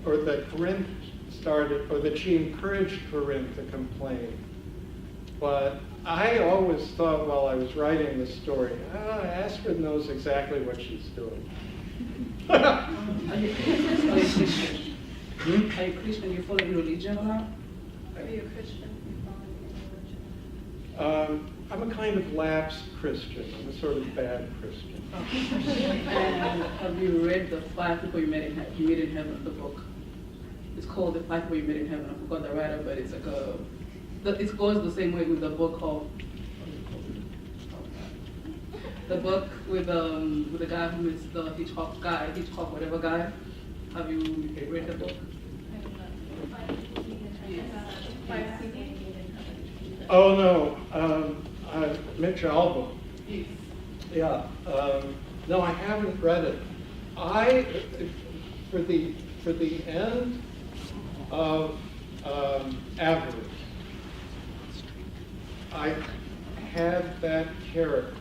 or that Corinne started, or that she encouraged Corinne to complain. But I always thought while I was writing the story, Astrid knows exactly what she's doing. Are you Christian? Are you Christian? You follow your religion or not? Are you a Christian? You follow your religion? I'm a kind of lapsed Christian. I'm a sort of bad Christian. And have you read the 5 people you met in heaven, the book? It's called The 5 People You Met in Heaven. I forgot the writer, but it's like it goes the same way with the book of the book with the guy who is the Hitchcock whatever guy. Have you read the book? Oh no, Mitch Albom. Yes. Yeah. No, I haven't read it. For the end of Avarice, I had that character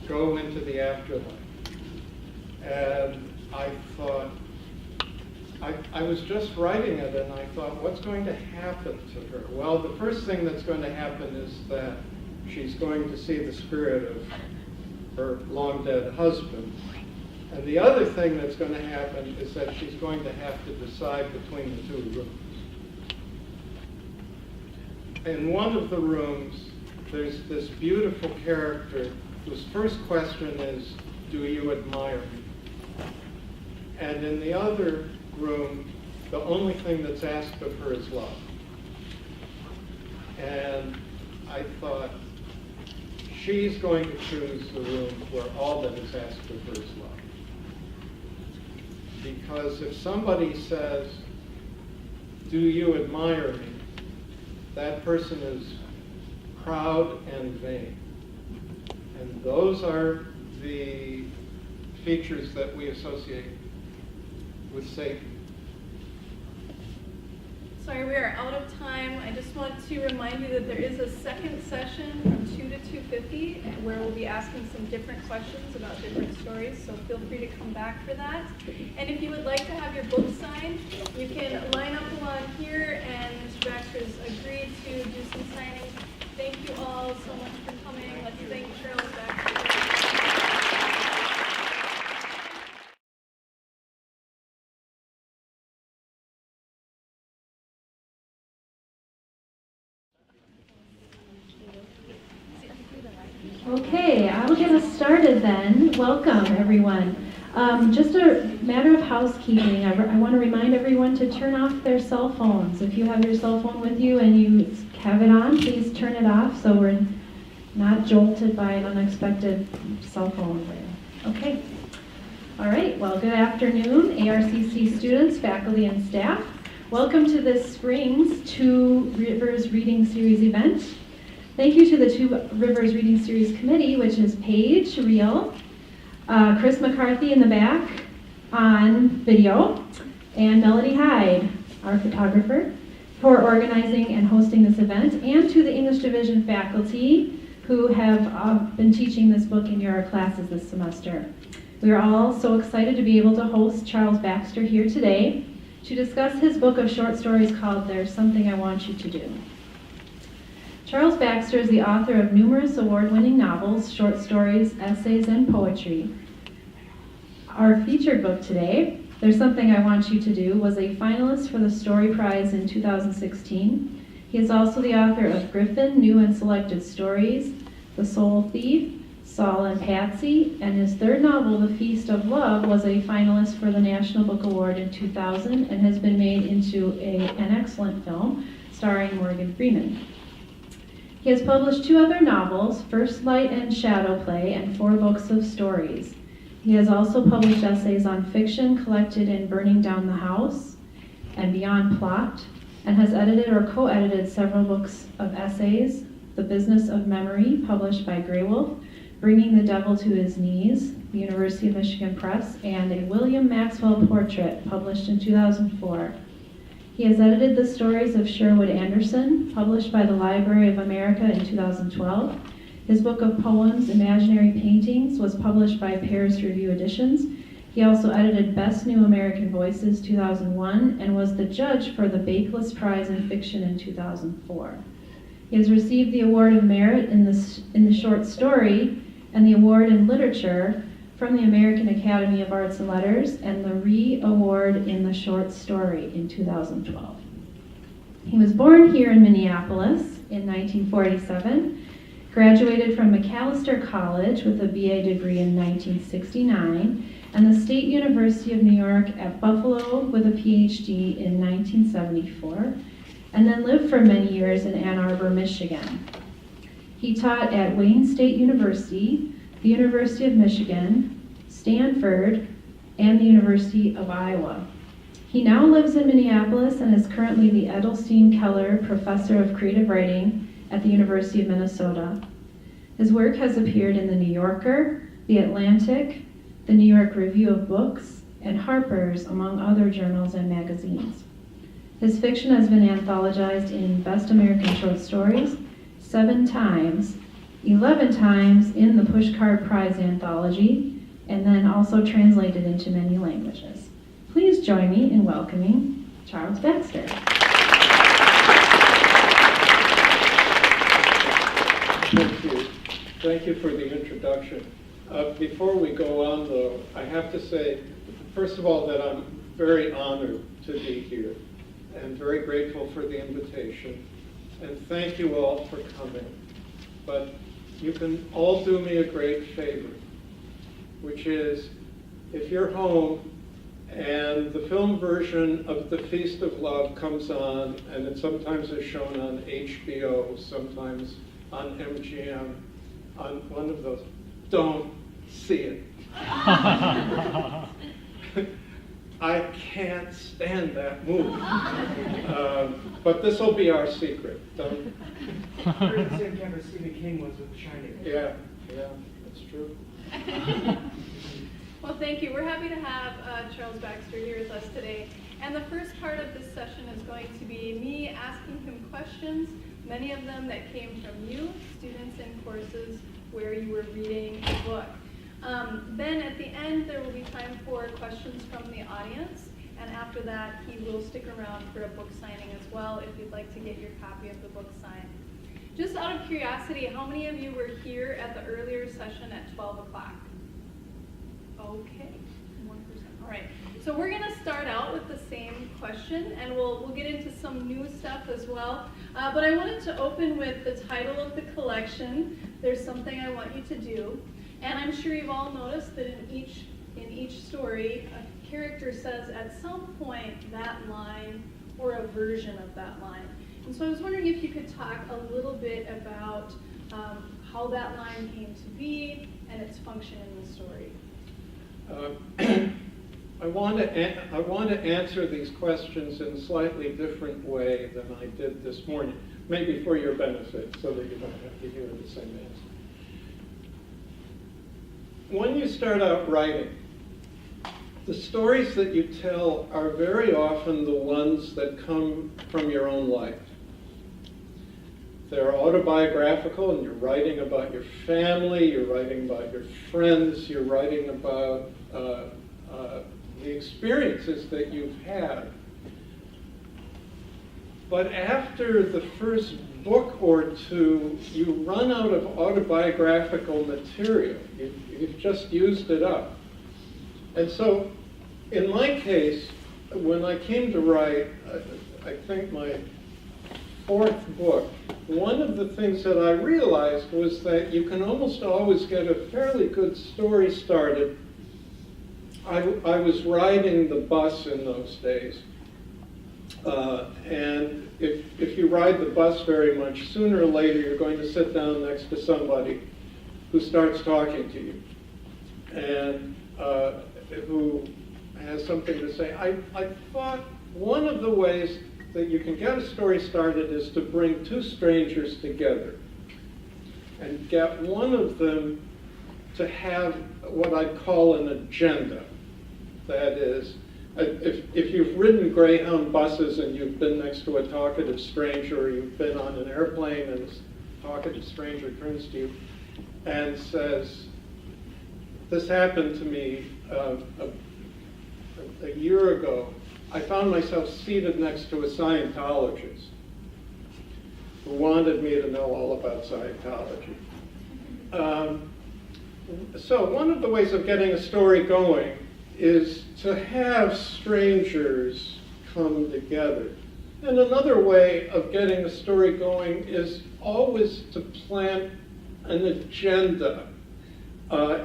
go into the afterlife. And I thought, I was just writing it and I thought, what's going to happen to her? Well, the first thing that's going to happen is that she's going to see the spirit of her long dead husband. And the other thing that's going to happen is that she's going to have to decide between the two rooms. In one of the rooms, there's this beautiful character whose first question is, do you admire me? And in the other room, the only thing that's asked of her is love. And I thought, she's going to choose the room where all that is asked of her is love. Because if somebody says, do you admire me? That person is proud and vain. And those are the features that we associate with Satan. Sorry, we are out of time. I just want to remind you that there is a second session from 2 to 2:50 where we'll be asking some different questions about different stories, so feel free to come back for that. And if you would like to have your book signed, you can line up along here, and Mr. Baxter has agreed to do some signings. Thank you all so much for coming. Let's thank Charles Baxter. Okay, I'll get us started then. Welcome, everyone. Just a matter of housekeeping. I want to remind everyone to turn off their cell phones. If you have your cell phone with you and you have it on, please turn it off so we're not jolted by an unexpected cell phone ring. Okay. All right, well, good afternoon, ARCC students, faculty, and staff. Welcome to this spring's Two Rivers Reading Series event. Thank you to the Two Rivers Reading Series Committee, which is Paige Reel, Chris McCarthy in the back on video, and Melody Hyde, our photographer, for organizing and hosting this event, and to the English Division faculty who have been teaching this book in your classes this semester. We are all so excited to be able to host Charles Baxter here today to discuss his book of short stories called There's Something I Want You to Do. Charles Baxter is the author of numerous award-winning novels, short stories, essays, and poetry. Our featured book today, There's Something I Want You to Do, was a finalist for the Story Prize in 2016. He is also the author of Griffin, New and Selected Stories, The Soul Thief, Saul and Patsy, and his third novel, The Feast of Love, was a finalist for the National Book Award in 2000 and has been made into an excellent film starring Morgan Freeman. He has published 2 other novels, First Light and Shadow Play, and 4 books of stories. He has also published essays on fiction collected in Burning Down the House and Beyond Plot, and has edited or co-edited several books of essays, The Business of Memory, published by Grey Wolf, Bringing the Devil to His Knees, the University of Michigan Press, and a William Maxwell portrait, published in 2004. He has edited the stories of Sherwood Anderson, published by the Library of America in 2012. His book of poems, Imaginary Paintings, was published by Paris Review Editions. He also edited Best New American Voices 2001 and was the judge for the Bakeless Prize in Fiction in 2004. He has received the Award of Merit in the short story and the Award in Literature from the American Academy of Arts and Letters and the Rhee Award in the short story in 2012. He was born here in Minneapolis in 1947, graduated from Macalester College with a BA degree in 1969, and the State University of New York at Buffalo with a PhD in 1974, and then lived for many years in Ann Arbor, Michigan. He taught at Wayne State University, the University of Michigan, Stanford, and the University of Iowa. He now lives in Minneapolis and is currently the Edelstein Keller Professor of Creative Writing at the University of Minnesota. His work has appeared in The New Yorker, The Atlantic, the New York Review of Books, and Harper's, among other journals and magazines. His fiction has been anthologized in Best American Short Stories 7 times, 11 times in the Pushcart Prize Anthology, and then also translated into many languages. Please join me in welcoming Charles Baxter. Thank you. Thank you for the introduction. Before we go on, though, I have to say, first of all, that I'm very honored to be here and very grateful for the invitation. And thank you all for coming. But you can all do me a great favor, which is if you're home and the film version of The Feast of Love comes on, and it sometimes is shown on HBO, sometimes on MGM, on one of those, don't see it. I can't stand that movie. But this will be our secret. Don't. I heard the same camera Stephen King was with The Shining. Yeah, that's true. Well, thank you. We're happy to have Charles Baxter here with us today. And the first part of this session is going to be me asking him questions, many of them that came from you, students in courses where you were reading the book. Then at the end, there will be time for questions from the audience. And after that, he will stick around for a book signing as well if you'd like to get your copy of the book signed. Just out of curiosity, how many of you were here at the earlier session at 12 o'clock? Okay, 1%. All right. So we're going to start out with the same question, and we'll get into some new stuff as well. But I wanted to open with the title of the collection. There's something I want you to do. And I'm sure you've all noticed that in each story, a character says at some point that line or a version of that line. And so I was wondering if you could talk a little bit about how that line came to be and its function in the story. I want to answer these questions in a slightly different way than I did this morning, maybe for your benefit, so that you don't have to hear the same answer. When you start out writing, the stories that you tell are very often the ones that come from your own life. They're autobiographical, and you're writing about your family, you're writing about your friends, you're writing about the experiences that you've had. But after the first book or two, you run out of autobiographical material. You've just used it up. And so, in my case, when I came to write, I think my 4th book, one of the things that I realized was that you can almost always get a fairly good story started. I was riding the bus in those days. And if you ride the bus very much, sooner or later you're going to sit down next to somebody who starts talking to you and who has something to say. I thought one of the ways that you can get a story started is to bring 2 strangers together and get one of them to have what I'd call an agenda. That is, if you've ridden Greyhound buses and you've been next to a talkative stranger, or you've been on an airplane and a talkative stranger turns to you and says, this happened to me a year ago. I found myself seated next to a Scientologist who wanted me to know all about Scientology. So one of the ways of getting a story going is to have strangers come together. And another way of getting a story going is always to plant an agenda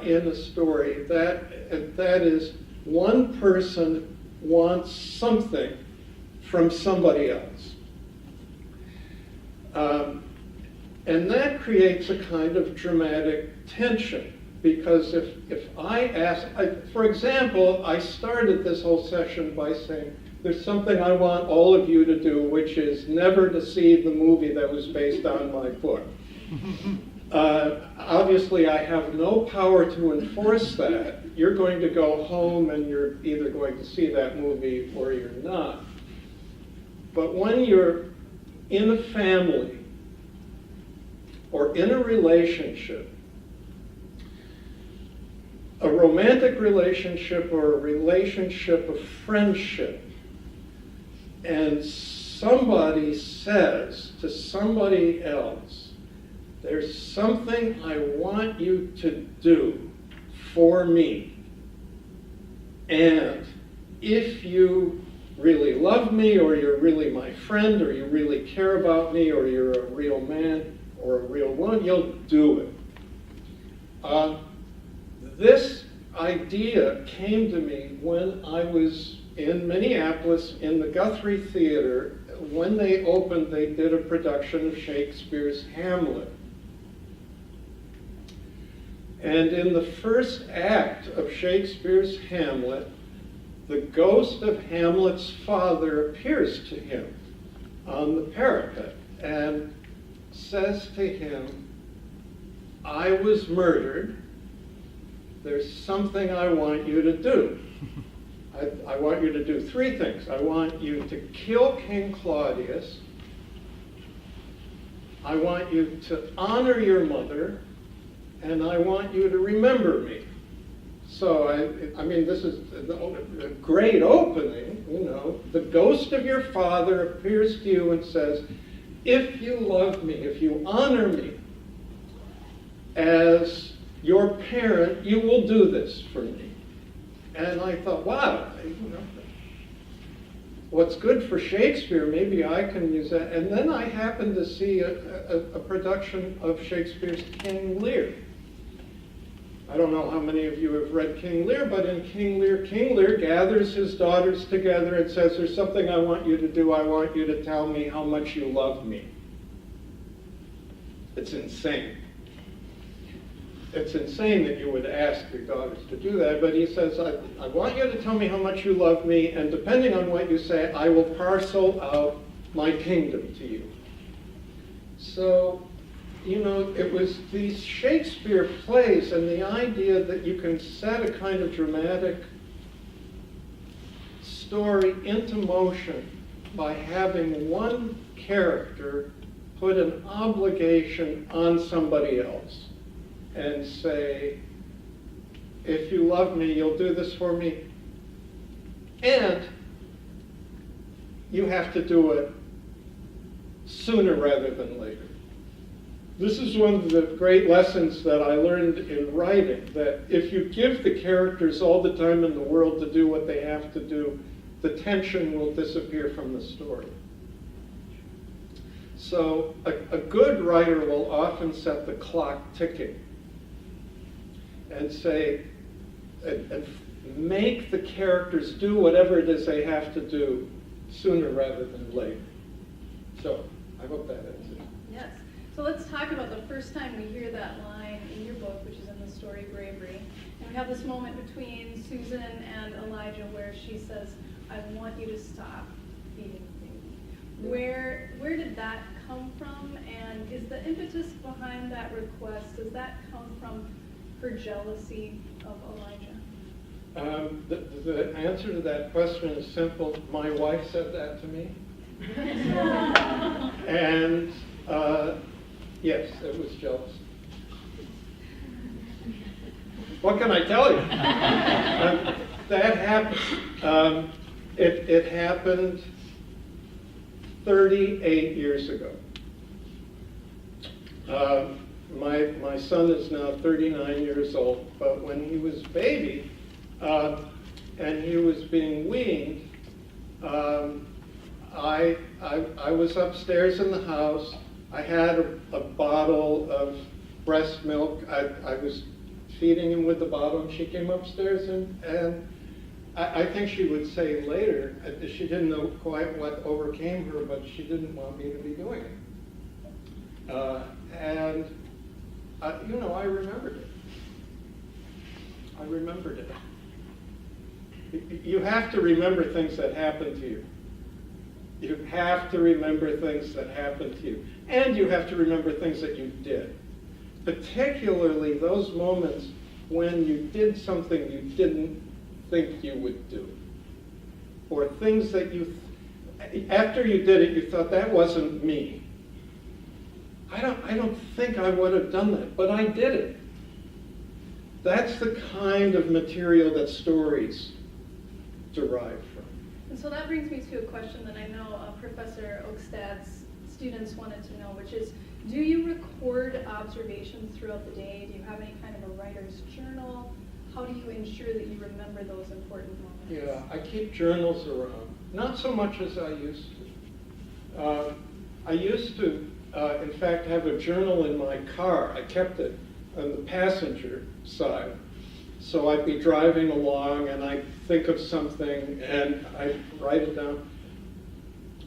in a story. That is, one person wants something from somebody else. And that creates a kind of dramatic tension. Because if I ask, for example, I started this whole session by saying, there's something I want all of you to do, which is never to see the movie that was based on my book. Obviously, I have no power to enforce that. You're going to go home and you're either going to see that movie or you're not. But when you're in a family or in a relationship, a romantic relationship or a relationship of friendship, and somebody says to somebody else, there's something I want you to do for me, and if you really love me, or you're really my friend, or you really care about me, or you're a real man or a real woman, you'll do it. This idea came to me when I was in Minneapolis in the Guthrie Theater. When they opened, they did a production of Shakespeare's Hamlet. And in the first act of Shakespeare's Hamlet, the ghost of Hamlet's father appears to him on the parapet and says to him, I was murdered. There's something I want you to do. I want you to do three things. I want you to kill King Claudius. I want you to honor your mother. And I want you to remember me. So, I mean, this is a great opening, you know. The ghost of your father appears to you and says, if you love me, if you honor me as your parent, you will do this for me. And I thought, wow, you know, what's good for Shakespeare, maybe I can use that. And then I happened to see a production of Shakespeare's King Lear. I don't know how many of you have read King Lear, but in King Lear gathers his daughters together and says, there's something I want you to do. I want you to tell me how much you love me. It's insane. It's insane that you would ask your daughters to do that, but he says, I want you to tell me how much you love me, and depending on what you say, I will parcel out my kingdom to you. So, you know, it was these Shakespeare plays and the idea that you can set a kind of dramatic story into motion by having one character put an obligation on somebody else and say, if you love me, you'll do this for me, and you have to do it sooner rather than later. This is one of the great lessons that I learned in writing, that if you give the characters all the time in the world to do what they have to do, the tension will disappear from the story. So a good writer will often set the clock ticking and say, and make the characters do whatever it is they have to do sooner rather than later. So I hope that answers it. Yes. So let's talk about the first time we hear that line in your book, which is in the story Bravery. And we have this moment between Susan and Elijah where she says, I want you to stop beating me. Where did that come from? And is the impetus behind that request, does that come from her jealousy of Elijah? The answer to that question is simple. My wife said that to me. And yes, it was jealousy. What can I tell you? That happened. It happened 38 years ago. My son is now 39 years old, but when he was a baby and he was being weaned, I was upstairs in the house. I had a bottle of breast milk. I was feeding him with the bottle, and she came upstairs, and I think she would say later, she didn't know quite what overcame her, but she didn't want me to be doing it. You know, I remembered it. I remembered it. You have to remember things that happened to you. You have to remember things that happened to you. And you have to remember things that you did. Particularly those moments when you did something you didn't think you would do. Or things that after you did it, you thought that wasn't me. I don't think I would have done that, but I did it. That's the kind of material that stories derive from. And so that brings me to a question that I know Professor Oakstad's students wanted to know, which is, do you record observations throughout the day? Do you have any kind of a writer's journal? How do you ensure that you remember those important moments? Yeah, I keep journals around. Not so much as I used to. I used to, in fact, have a journal in my car. I kept it on the passenger side. So I'd be driving along and I'd think of something and I'd write it down.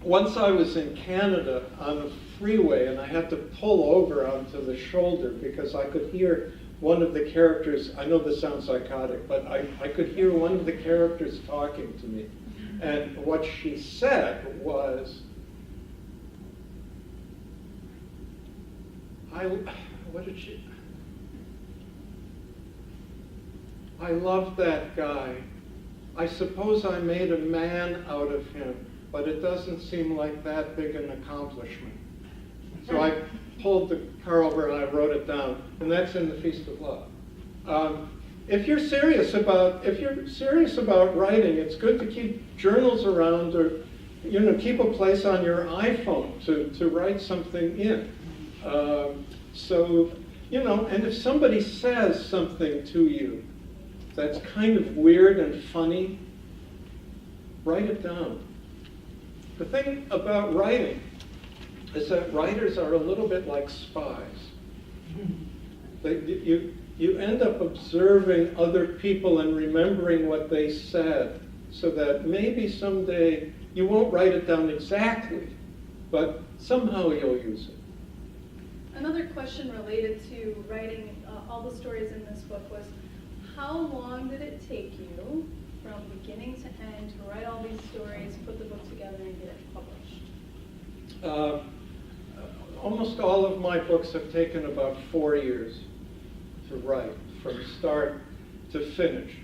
Once I was in Canada on a freeway and I had to pull over onto the shoulder because I could hear one of the characters, I know this sounds psychotic, but I could hear one of the characters talking to me. And what she said was, what did she? I love that guy. I suppose I made a man out of him, but it doesn't seem like that big an accomplishment. So I pulled the car over and I wrote it down, and that's in the Feast of Love. If you're serious about writing, it's good to keep journals around, or keep a place on your iPhone to write something in. And if somebody says something to you that's kind of weird and funny, write it down. The thing about writing is that writers are a little bit like spies. You end up observing other people and remembering what they said, so that maybe someday you won't write it down exactly, but somehow you'll use it. Another question related to writing all the stories in this book was, how long did it take you from beginning to end to write all these stories, put the book together, and get it published? Almost all of my books have taken about 4 years to write, from start to finish.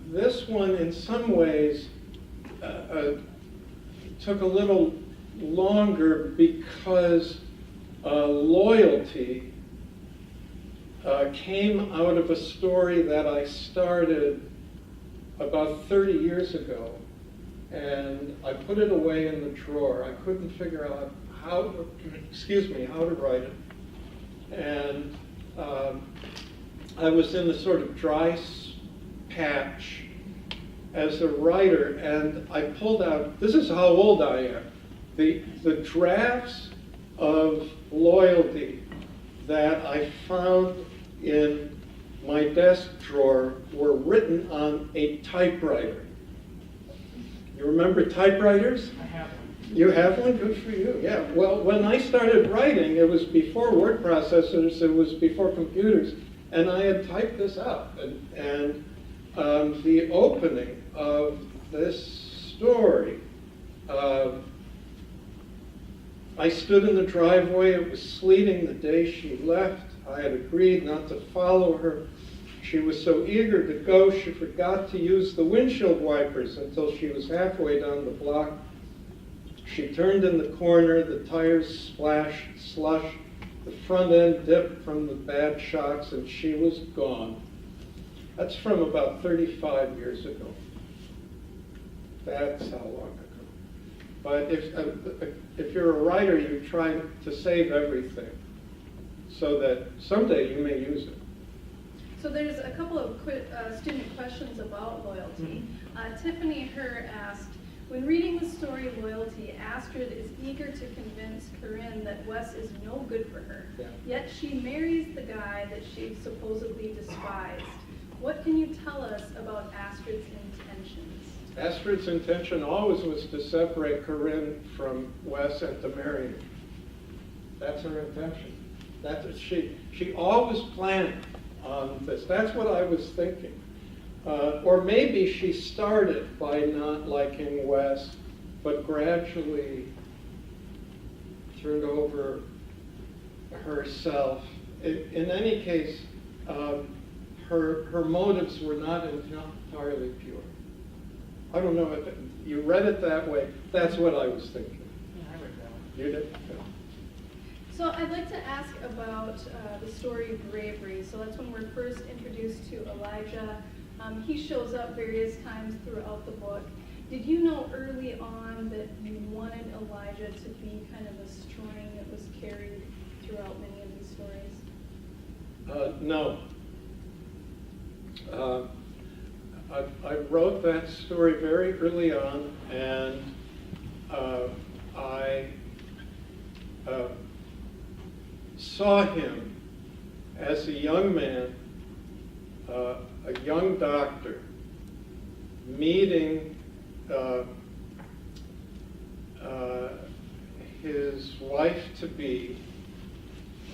This one, in some ways, took a little longer because loyalty came out of a story that I started about 30 years ago, and I put it away in the drawer. I couldn't figure out how to write it. And I was in the sort of dry patch as a writer, and I pulled out, this is how old I am, the drafts of Loyalty that I found in my desk drawer were written on a typewriter. You remember typewriters? I have one. You have one? Good for you. Yeah. Well, when I started writing, it was before word processors, it was before computers, and I had typed this up. And the opening of this story, I stood in the driveway. It was sleeting the day she left. I had agreed not to follow her. She was so eager to go, she forgot to use the windshield wipers until she was halfway down the block. She turned in the corner, the tires splashed slush, the front end dipped from the bad shocks, and she was gone. That's from about 35 years ago. That's how long ago. But if you're a writer, you try to save everything so that someday you may use it. So there's a couple of student questions about loyalty. Tiffany Herr asked, when reading the story Loyalty, Astrid is eager to convince Corinne that Wes is no good for her, yet she marries the guy that she supposedly despised. What can you tell us about Astrid's intentions? Astrid's intention always was to separate Corinne from Wes and to marry him. That's her intention. She always planned on this. That's what I was thinking. Or maybe she started by not liking Wes, but gradually turned over herself. In any case, her motives were not entirely pure. I don't know if you read it that way. That's what I was thinking. Yeah, I read that one. You did? Yeah. So I'd like to ask about the story of bravery. So that's when we're first introduced to Elijah. He shows up various times throughout the book. Did you know early on that you wanted Elijah to be kind of a string that was carried throughout many of these stories? No. I wrote that story very early on, and I saw him as a young man, a young doctor, meeting his wife-to-be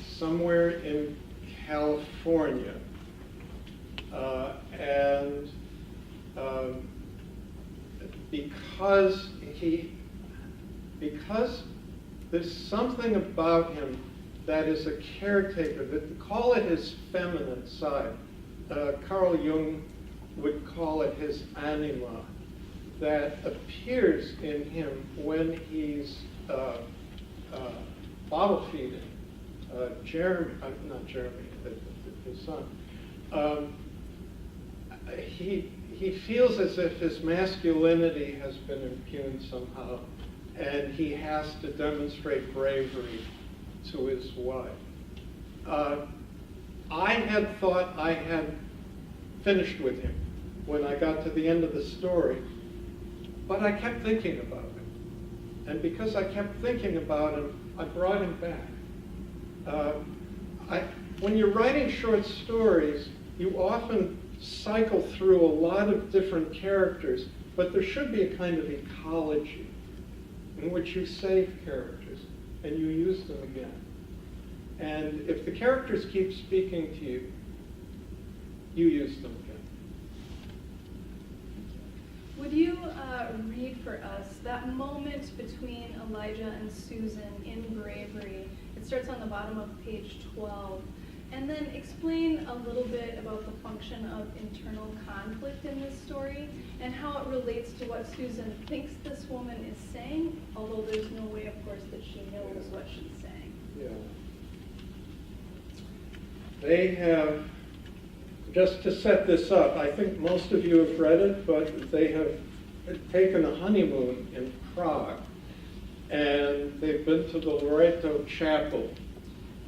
somewhere in California, and because there's something about him that is a caretaker, that call it his feminine side. Carl Jung would call it his anima, that appears in him when he's bottle feeding Jeremy, not Jeremy, his son. He feels as if his masculinity has been impugned somehow, and he has to demonstrate bravery to his wife. I had thought I had finished with him when I got to the end of the story, but I kept thinking about him. And because I kept thinking about him, I brought him back. When you're writing short stories, you often cycle through a lot of different characters, but there should be a kind of ecology in which you save characters and you use them again. And if the characters keep speaking to you, you use them again. Would you read for us that moment between Elijah and Susan in Bravery? It starts on the bottom of page 12. And then explain a little bit about the function of internal conflict in this story and how it relates to what Susan thinks this woman is saying, although there's no way, of course, that she knows what she's saying. Yeah. They have, just to set this up, I think most of you have read it, but they have taken a honeymoon in Prague, and they've been to the Loreto Chapel.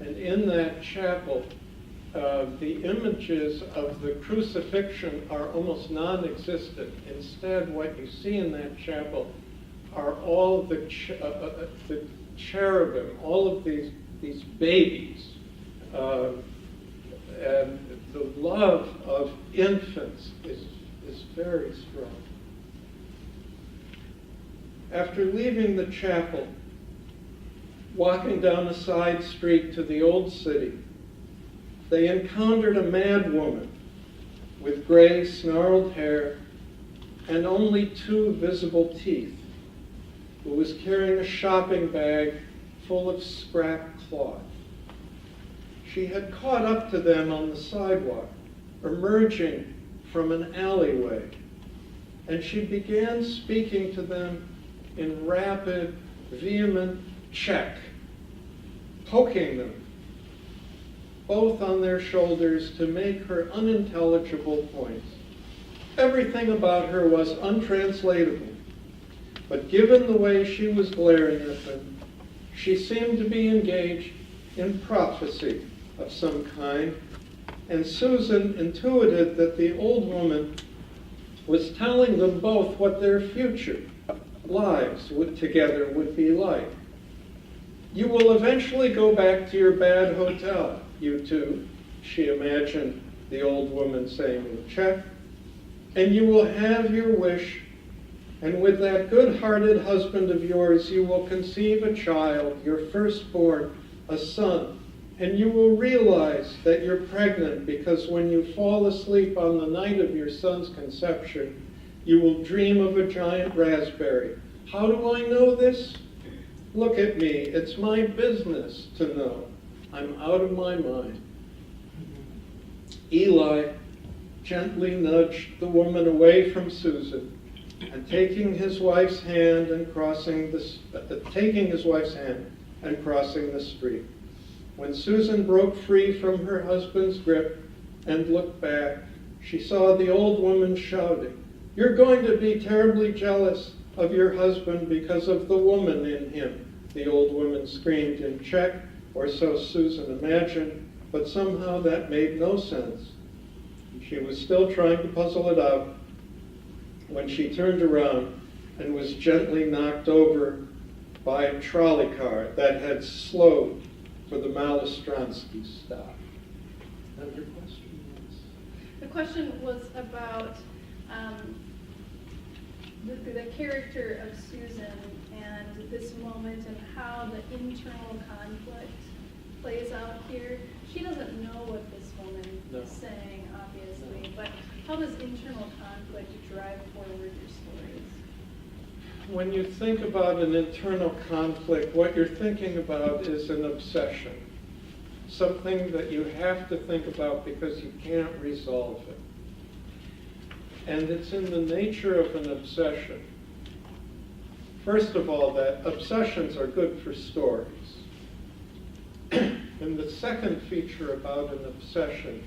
And in that chapel, the images of the crucifixion are almost non-existent. Instead, what you see in that chapel are all of the cherubim, all of these babies. And the love of infants is very strong. After leaving the chapel, walking down a side street to the old city, they encountered a mad woman with gray, snarled hair and only 2 visible teeth, who was carrying a shopping bag full of scrap cloth. She had caught up to them on the sidewalk, emerging from an alleyway, and she began speaking to them in rapid, vehement Czech, poking them both on their shoulders to make her unintelligible points. Everything about her was untranslatable, but given the way she was glaring at them, she seemed to be engaged in prophecy of some kind, and Susan intuited that the old woman was telling them both what their future lives together would be like. You will eventually go back to your bad hotel, you two, she imagined the old woman saying in Czech, and you will have your wish, and with that good-hearted husband of yours you will conceive a child, your firstborn, a son, and you will realize that you're pregnant because when you fall asleep on the night of your son's conception, you will dream of a giant raspberry. How do I know this? Look at me. It's my business to know. I'm out of my mind. Eli gently nudged the woman away from Susan and taking his wife's hand and crossing the street. When Susan broke free from her husband's grip and looked back, she saw the old woman shouting, "You're going to be terribly jealous of your husband because of the woman in him," the old woman screamed in Czech, or so Susan imagined, but somehow that made no sense. She was still trying to puzzle it out when she turned around and was gently knocked over by a trolley car that had slowed for the Malostranski stop. And your question was? The question was about the character of Susan and this moment and how the internal conflict plays out here. She doesn't know what this woman is saying, obviously, but how does internal conflict drive forward your stories? When you think about an internal conflict, what you're thinking about is an obsession, something that you have to think about because you can't resolve it. And it's in the nature of an obsession. First of all, that obsessions are good for stories. And the second feature about an obsession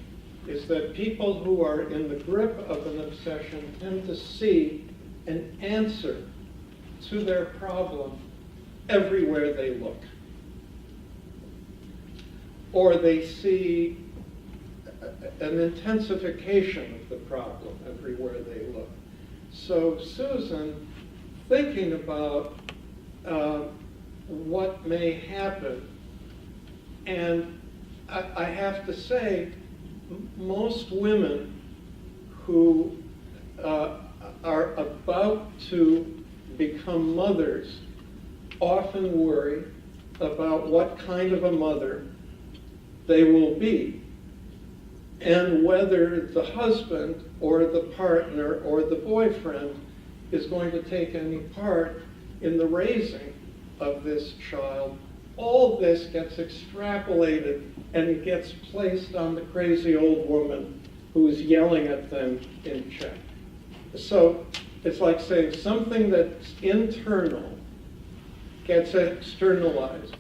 is that people who are in the grip of an obsession tend to see an answer to their problem everywhere they look. Or they see an intensification of the problem everywhere they look. So Susan, thinking about what may happen, and I have to say, most women who are about to become mothers often worry about what kind of a mother they will be, and whether the husband or the partner or the boyfriend is going to take any part in the raising of this child. All this gets extrapolated and it gets placed on the crazy old woman who is yelling at them in Czech. So it's like saying something that's internal gets externalized.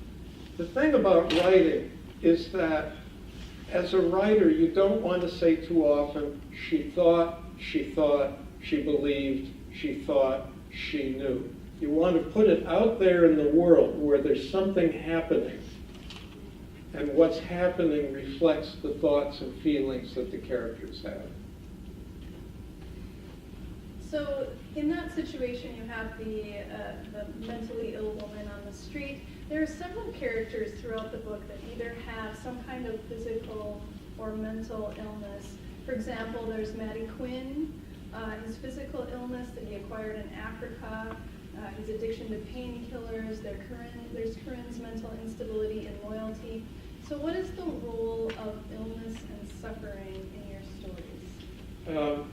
The thing about writing is that as a writer, you don't want to say too often, she thought, she believed, she thought, she knew. You want to put it out there in the world where there's something happening, and what's happening reflects the thoughts and feelings that the characters have. So in that situation, you have the mentally ill woman on the street. There are several characters throughout the book that either have some kind of physical or mental illness. For example, there's Matty Quinn, his physical illness that he acquired in Africa, his addiction to painkillers, there's Corinne's mental instability and loyalty. So what is the role of illness and suffering in your stories?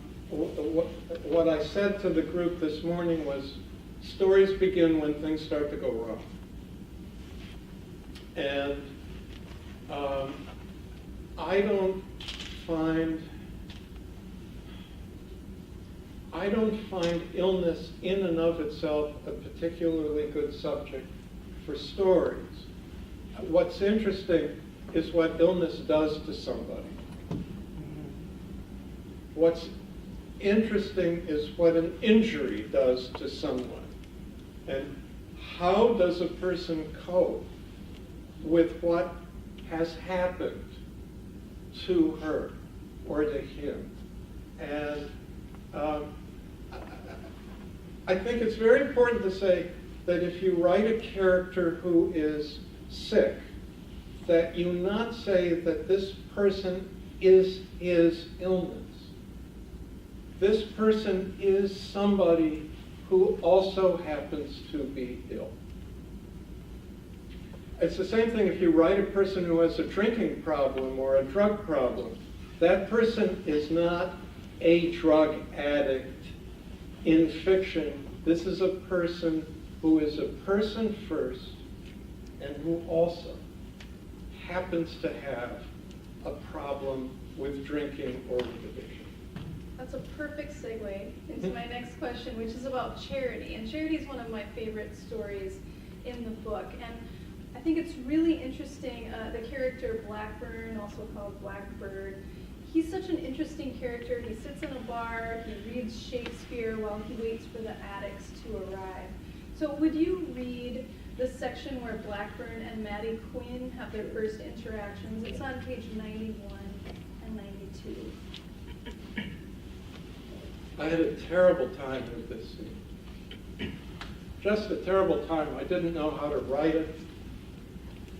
What I said to the group this morning was, stories begin when things start to go wrong. And I don't find illness in and of itself a particularly good subject for stories. What's interesting is what illness does to somebody. What's interesting is what an injury does to someone. And how does a person cope with what has happened to her or to him? And I think it's very important to say that if you write a character who is sick, that you not say that this person is his illness. This person is somebody who also happens to be ill. It's the same thing if you write a person who has a drinking problem or a drug problem. That person is not a drug addict in fiction. This is a person who is a person first and who also happens to have a problem with drinking or with addiction. That's a perfect segue into my next question, which is about charity. And charity is one of my favorite stories in the book. And I think it's really interesting, the character Blackburn, also called Blackbird. He's such an interesting character. He sits in a bar, he reads Shakespeare while he waits for the addicts to arrive. So would you read the section where Blackburn and Maddie Quinn have their first interactions? It's on page 91 and 92. I had a terrible time with this scene. Just a terrible time. I didn't know how to write it.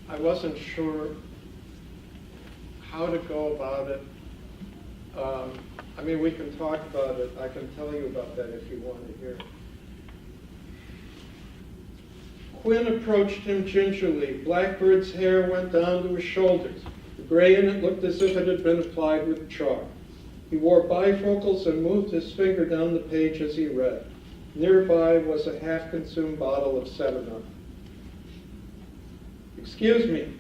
I wasn't sure how to go about it. I mean, we can talk about it. I can tell you about that if you want to hear. Quinn approached him gingerly. Blackbird's hair went down to his shoulders. The gray in it looked as if it had been applied with chalk. He wore bifocals and moved his finger down the page as he read. Nearby was a half-consumed bottle of 7-Up. "Excuse me,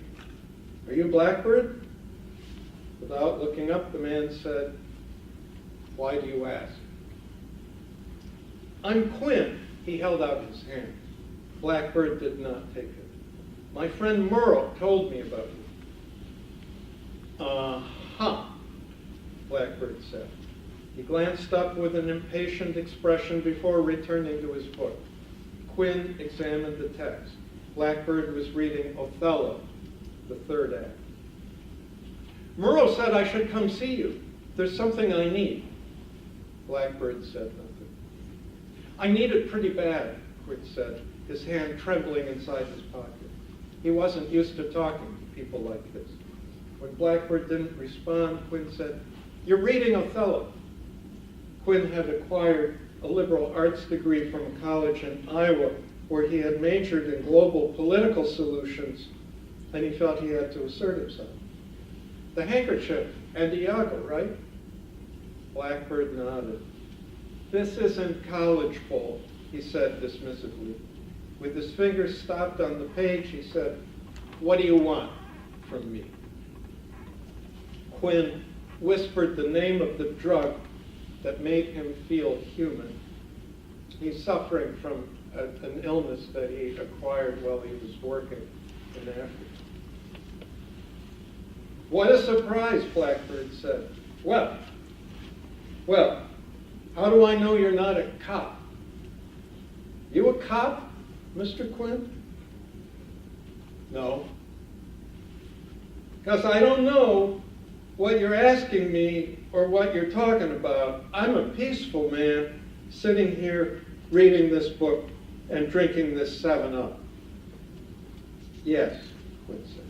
are you Blackbird?" Without looking up, the man said, "Why do you ask?" "I'm Quinn." He held out his hand. Blackbird did not take it. "My friend Murrow told me about you." "Uh-huh," Blackbird said. He glanced up with an impatient expression before returning to his book. Quinn examined the text. Blackbird was reading Othello, the third act. "Murrow said I should come see you. There's something I need." Blackbird said nothing. "I need it pretty bad," Quinn said, his hand trembling inside his pocket. He wasn't used to talking to people like this. When Blackbird didn't respond, Quinn said, "You're reading Othello." Quinn had acquired a liberal arts degree from a college in Iowa where he had majored in global political solutions, and he felt he had to assert himself. "The handkerchief and Iago, right?" Blackbird nodded. "This isn't college ball," he said dismissively. With his fingers stopped on the page, he said, "What do you want from me?" Quinn whispered the name of the drug that made him feel human. He's suffering from an illness that he acquired while he was working in Africa. "What a surprise," Blackbird said. Well, how do I know you're not a cop?" "You a cop, Mr. Quinn?" "No." "Because I don't know what you're asking me or what you're talking about. I'm a peaceful man sitting here reading this book and drinking this 7-Up. "Yes," Quinn said.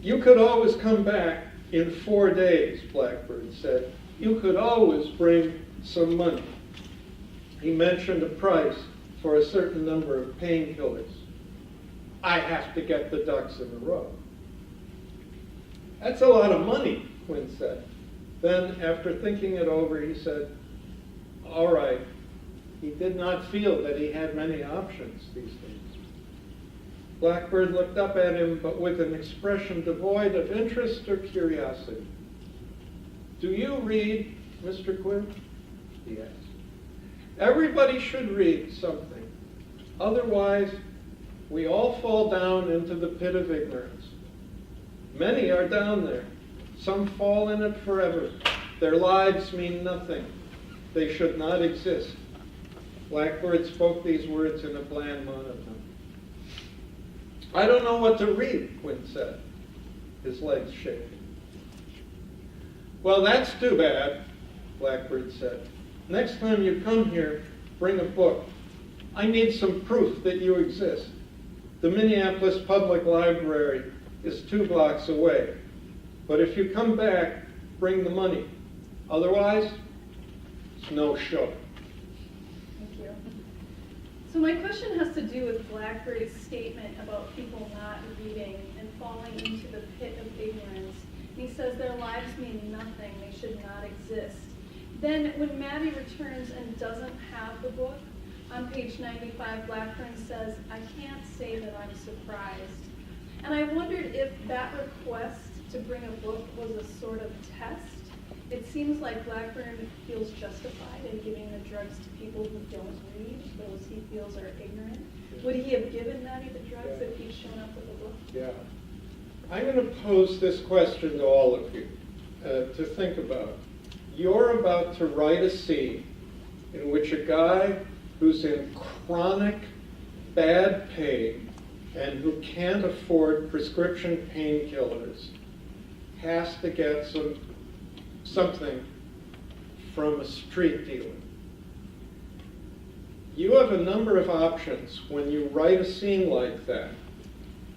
"You could always come back in 4 days," Blackbird said. "You could always bring some money." He mentioned a price for a certain number of painkillers. "I have to get the ducks in a row." "That's a lot of money," Quinn said. Then, after thinking it over, he said, "All right." He did not feel that he had many options these days. Blackbird looked up at him, but with an expression devoid of interest or curiosity. "Do you read, Mr. Quinn?" he asked. "Everybody should read something. Otherwise, we all fall down into the pit of ignorance. Many are down there. Some fall in it forever. Their lives mean nothing. They should not exist." Blackbird spoke these words in a bland monotone. "I don't know what to read," Quinn said, his legs shaking. "Well, that's too bad," Blackbird said. "Next time you come here, bring a book. I need some proof that you exist. The Minneapolis Public Library is 2 blocks away. But if you come back, bring the money. Otherwise, it's no show." Thank you. So my question has to do with Blackbird's statement about people not reading and falling into the pit of ignorance. And he says their lives mean nothing, they should not exist. Then when Maddie returns and doesn't have the book, on page 95, Blackburn says, "I can't say that I'm surprised." And I wondered if that request to bring a book was a sort of test, it seems like Blackburn feels justified in giving the drugs to people who don't read, those he feels are ignorant. Would he have given Maddie the drugs if he'd shown up with a book? Yeah. I'm going to pose this question to all of you to think about. You're about to write a scene in which a guy who's in chronic bad pain and who can't afford prescription painkillers has to get something from a street dealer. You have a number of options when you write a scene like that.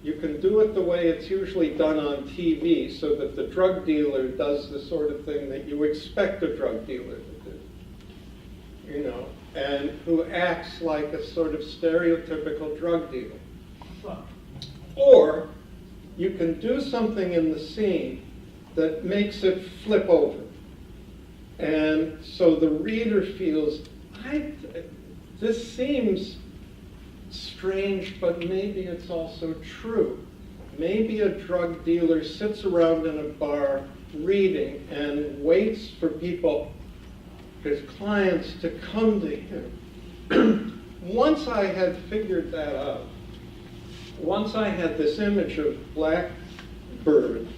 You can do it the way it's usually done on TV, so that the drug dealer does the sort of thing that you expect a drug dealer to do, you know, and who acts like a sort of stereotypical drug dealer. Or you can do something in the scene that makes it flip over. And so the reader feels, this seems strange, but maybe it's also true. Maybe a drug dealer sits around in a bar reading and waits for people, his clients, to come to him. Once I had figured that out, once I had this image of Blackbird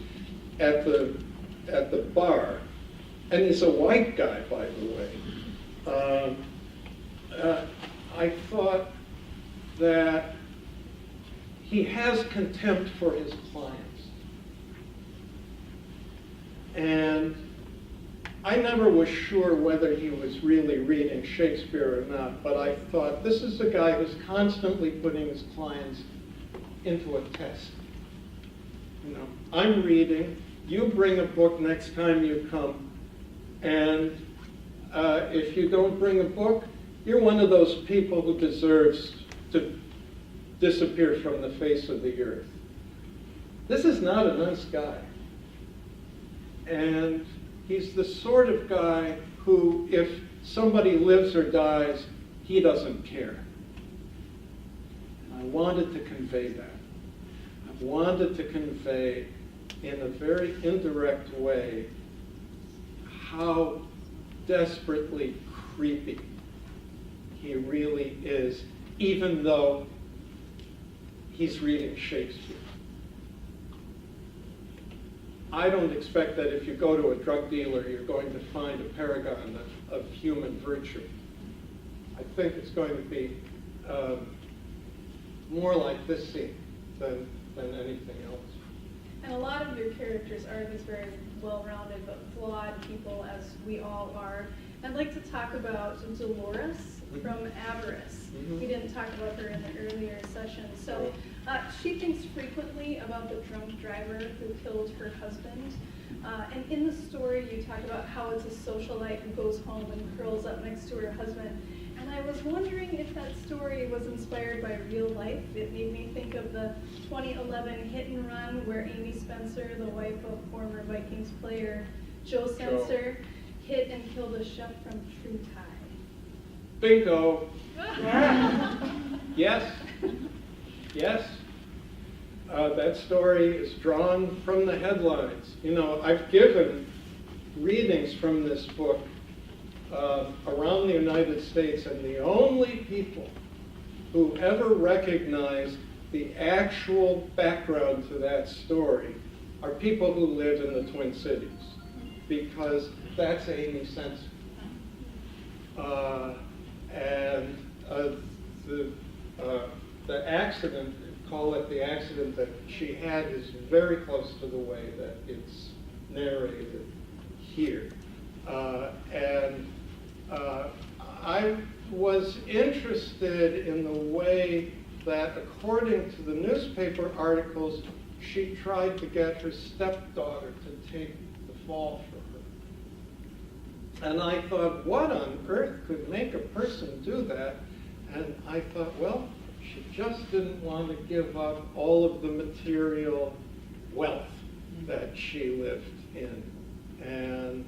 at the bar, and he's a white guy, by the way, I thought that he has contempt for his clients. And I never was sure whether he was really reading Shakespeare or not, but I thought, this is a guy who's constantly putting his clients into a test. You know, I'm reading, you bring a book next time you come, and if you don't bring a book, you're one of those people who deserves to disappear from the face of the earth. This is not a nice guy. And he's the sort of guy who, if somebody lives or dies, he doesn't care. I wanted to convey that. I wanted to convey in a very indirect way how desperately creepy he really is, even though he's reading Shakespeare. I don't expect that if you go to a drug dealer, you're going to find a paragon of human virtue. I think it's going to be more like this scene than anything else. And a lot of your characters are these very well-rounded but flawed people, as we all are. I'd like to talk about Dolores from Avarice. We didn't talk about her in the earlier session. So she thinks frequently about the drunk driver who killed her husband. And in the story, you talk about how it's a socialite who goes home and curls up next to her husband. And I was wondering if that story was inspired by real life. It made me think of the 2011 hit and run where Amy Spencer, the wife of former Vikings player Joe Spencer, hit and killed a chef from True Tie. Bingo. Yes. Yes. That story is drawn from the headlines. You know, I've given readings from this book around the United States, and the only people who ever recognized the actual background to that story are people who live in the Twin Cities, because that's Amy Spencer. And the accident, call it the accident that she had, is very close to the way that it's narrated here. I was interested in the way that, according to the newspaper articles, she tried to get her stepdaughter to take the fall for her. And I thought, what on earth could make a person do that? And I thought, well, she just didn't want to give up all of the material wealth that she lived in. And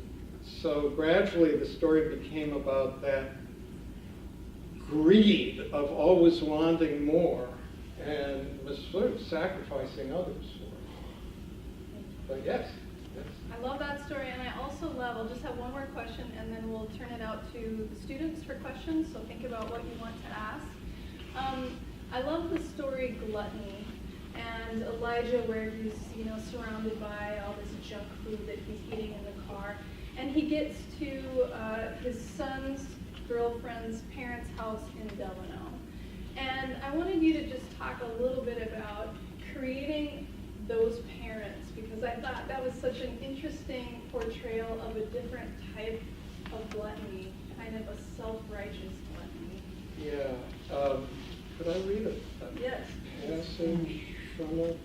so gradually the story became about that greed of always wanting more, and was sort of sacrificing others for it. But yes. I love that story, and I also love, I'll just have one more question, and then we'll turn it out to the students for questions, so think about what you want to ask. I love the story Gluttony, and Elijah, where he's, surrounded by all this junk food that he's eating in the car, and he gets to his son's girlfriend's parents' house in Delano. And I wanted you to just talk a little bit about creating those parents, because I thought that was such an interesting portrayal of a different type of gluttony, kind of a self-righteous gluttony. Yeah. Could I read it? Yes. Passage from it.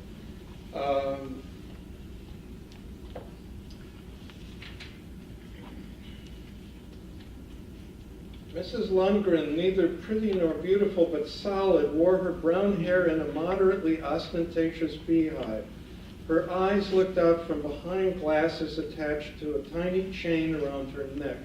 Mrs. Lundgren, neither pretty nor beautiful but solid, wore her brown hair in a moderately ostentatious beehive. Her eyes looked out from behind glasses attached to a tiny chain around her neck.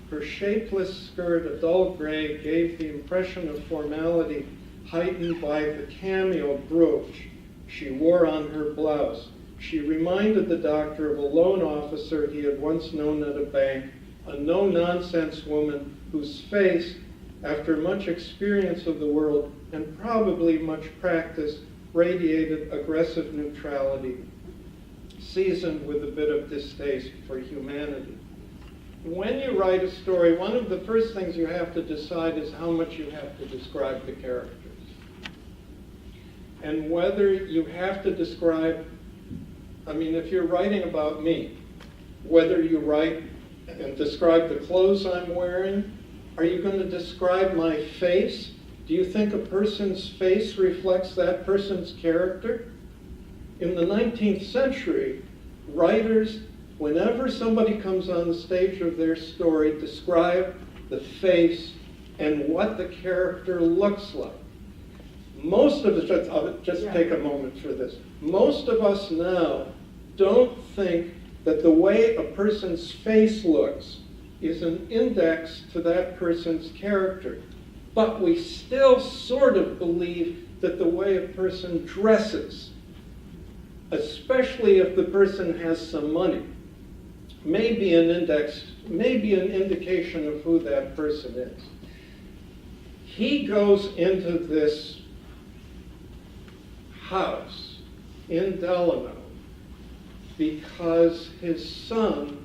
Her shapeless skirt, a dull gray, gave the impression of formality heightened by the cameo brooch she wore on her blouse. She reminded the doctor of a loan officer he had once known at a bank, a no-nonsense woman whose face, after much experience of the world and probably much practice, radiated aggressive neutrality, seasoned with a bit of distaste for humanity. When you write a story, one of the first things you have to decide is how much you have to describe the characters. And whether you have to describe, if you're writing about me, whether you write and describe the clothes I'm wearing, are you going to describe my face? Do you think a person's face reflects that person's character? In the 19th century, writers, whenever somebody comes on the stage of their story, describe the face and what the character looks like. Most of us, I'll just take a moment for this. Most of us now don't think that the way a person's face looks is an index to that person's character. But we still sort of believe that the way a person dresses, especially if the person has some money, may be an index, may be an indication of who that person is. He goes into this house in Delano because his son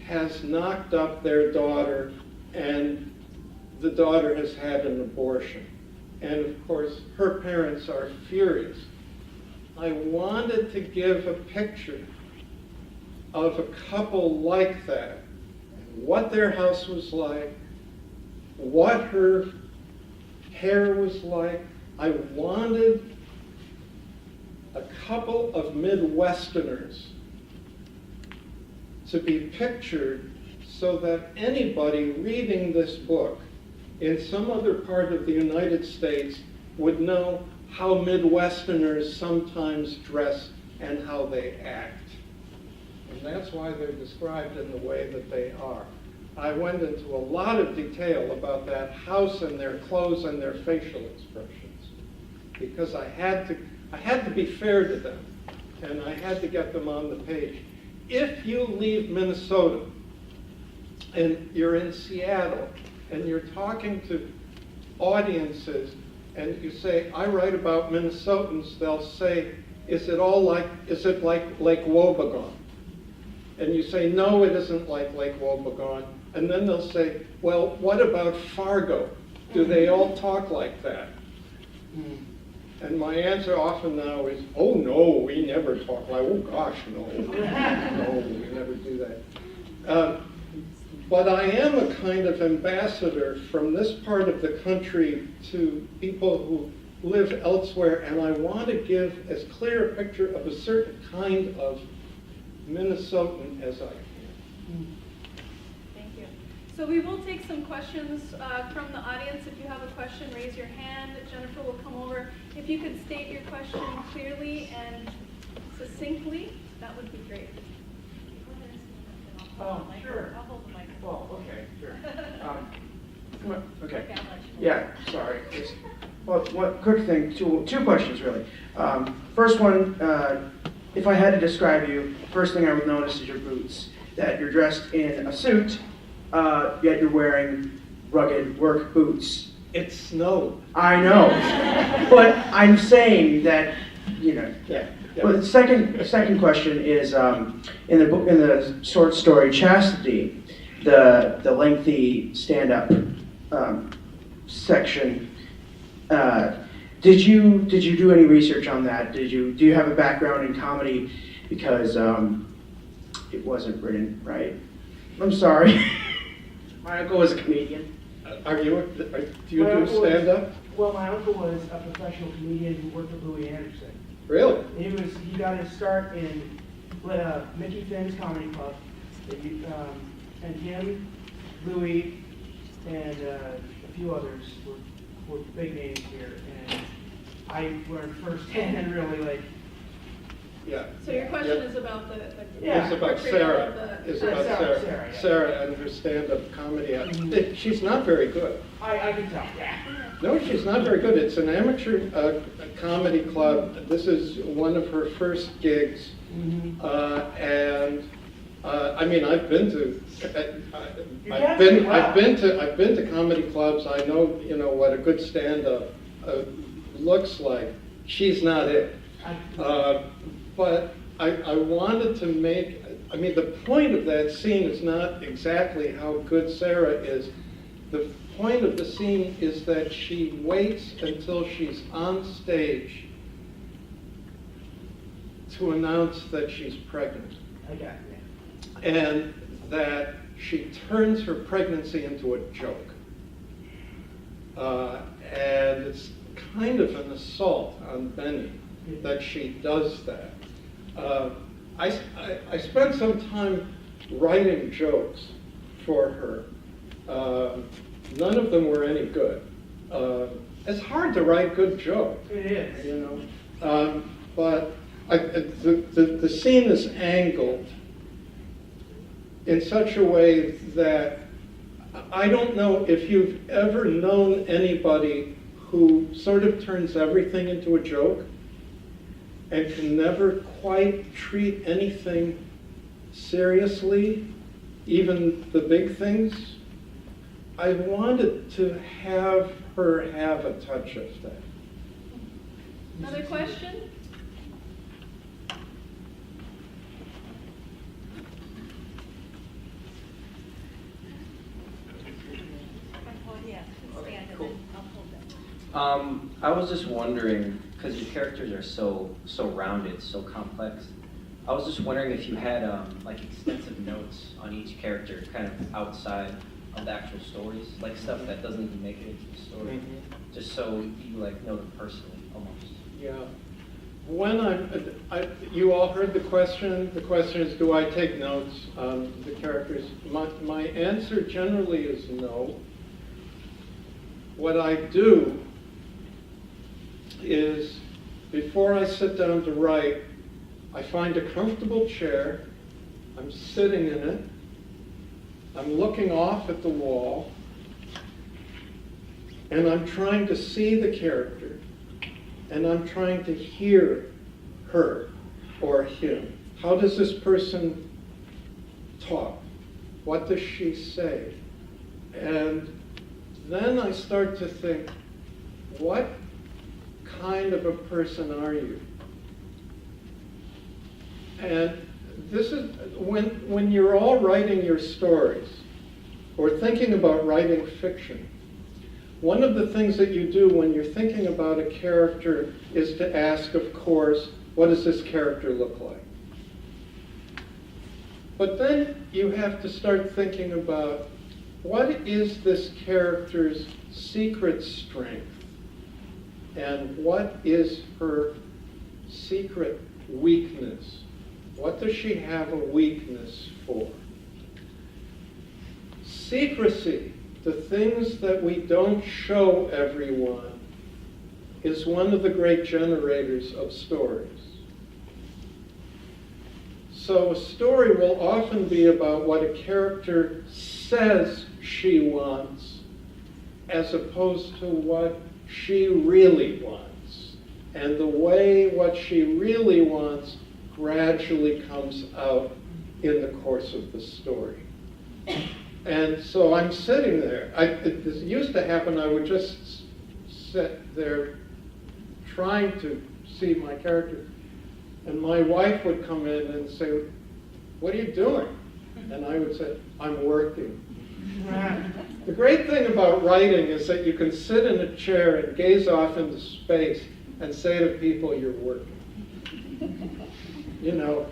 has knocked up their daughter and the daughter has had an abortion. And of course, her parents are furious. I wanted to give a picture of a couple like that, what their house was like, what her hair was like. I wanted a couple of Midwesterners to be pictured so that anybody reading this book in some other part of the United States would know how Midwesterners sometimes dress and how they act. And that's why they're described in the way that they are. I went into a lot of detail about that house and their clothes and their facial expressions because I had to be fair to them, and I had to get them on the page. If you leave Minnesota and you're in Seattle and you're talking to audiences and you say, I write about Minnesotans, they'll say, is it like Lake Wobegon? And you say, no, it isn't like Lake Wobegon. And then they'll say, well, what about Fargo? Do they all talk like that? And my answer often now is, oh no, we never talk like, oh gosh, no. No, we never do that. But I am a kind of ambassador from this part of the country to people who live elsewhere, and I want to give as clear a picture of a certain kind of Minnesotan as I can. Thank you. So we will take some questions from the audience. If you have a question, raise your hand. Jennifer will come over. If you could state your question clearly and succinctly, that would be great. Sure. I'll hold the microphone. Well, okay, sure. Come on, okay. Yeah, sorry. Well, one quick thing, two questions really. First one, if I had to describe you, first thing I would notice is your boots. That you're dressed in a suit, yet you're wearing rugged work boots. It snowed. I know, but I'm saying that, you know. Yeah. Well, the second question is in the short story Chastity, the lengthy stand-up section. Did you do any research on that? Do you have a background in comedy? Because it wasn't written right. I'm sorry. My uncle was a comedian. Do you do stand-up? Well, my uncle was a professional comedian who worked with Louis Anderson. Really? He got his start in Mickey Finn's Comedy Club, and him, Louis, and a few others were big names here, and I learned firsthand really Yeah. So your question is about the Yeah. It's about portrayal Sarah. of the- It's about Sarah, Sarah. yeah. Sarah and her stand-up comedy. Mhm. She's not very good. I can tell, yeah. No, she's not very good. It's an amateur comedy club. This is one of her first gigs, Mm-hmm. and I mean, I've been to comedy clubs. I know what a good stand-up looks like. She's not it. But I wanted to make. I mean, the point of that scene is not exactly how good Sarah is. The point of the scene is that she waits until she's on stage to announce that she's pregnant. I got it. And that she turns her pregnancy into a joke. And it's kind of an assault on Benny that she does that. I spent some time writing jokes for her. None of them were any good. It's hard to write good jokes. It is. You know, but the scene is angled in such a way that I don't know if you've ever known anybody who sort of turns everything into a joke and can never quite treat anything seriously, even the big things. I wanted to have her have a touch of that. Another question? Okay, cool. I was just wondering, because your characters are so rounded, so complex. I was just wondering if you had like extensive notes on each character, kind of outside of the actual stories, like stuff that doesn't even make it into the story, just so you like know them personally, almost. Yeah. When you all heard the question. The question is, do I take notes on the characters? My answer generally is no. What I do is, before I sit down to write, I find a comfortable chair, I'm sitting in it, I'm looking off at the wall, and I'm trying to see the character, and I'm trying to hear her or him. How does this person talk? What does she say? And then I start to think, what kind of a person are you? And this is when you're all writing your stories or thinking about writing fiction, one of the things that you do when you're thinking about a character is to ask, of course, what does this character look like? But then you have to start thinking about, what is this character's secret strength? And what is her secret weakness? What does she have a weakness for? Secrecy, the things that we don't show everyone, is one of the great generators of stories. So a story will often be about what a character says she wants, as opposed to what she really wants. And the way what she really wants gradually comes out in the course of the story. And so I'm sitting there. This used to happen, I would just sit there trying to see my character, and my wife would come in and say, "What are you doing?" And I would say, "I'm working." The great thing about writing is that you can sit in a chair and gaze off into space and say to people, "You're working." You know,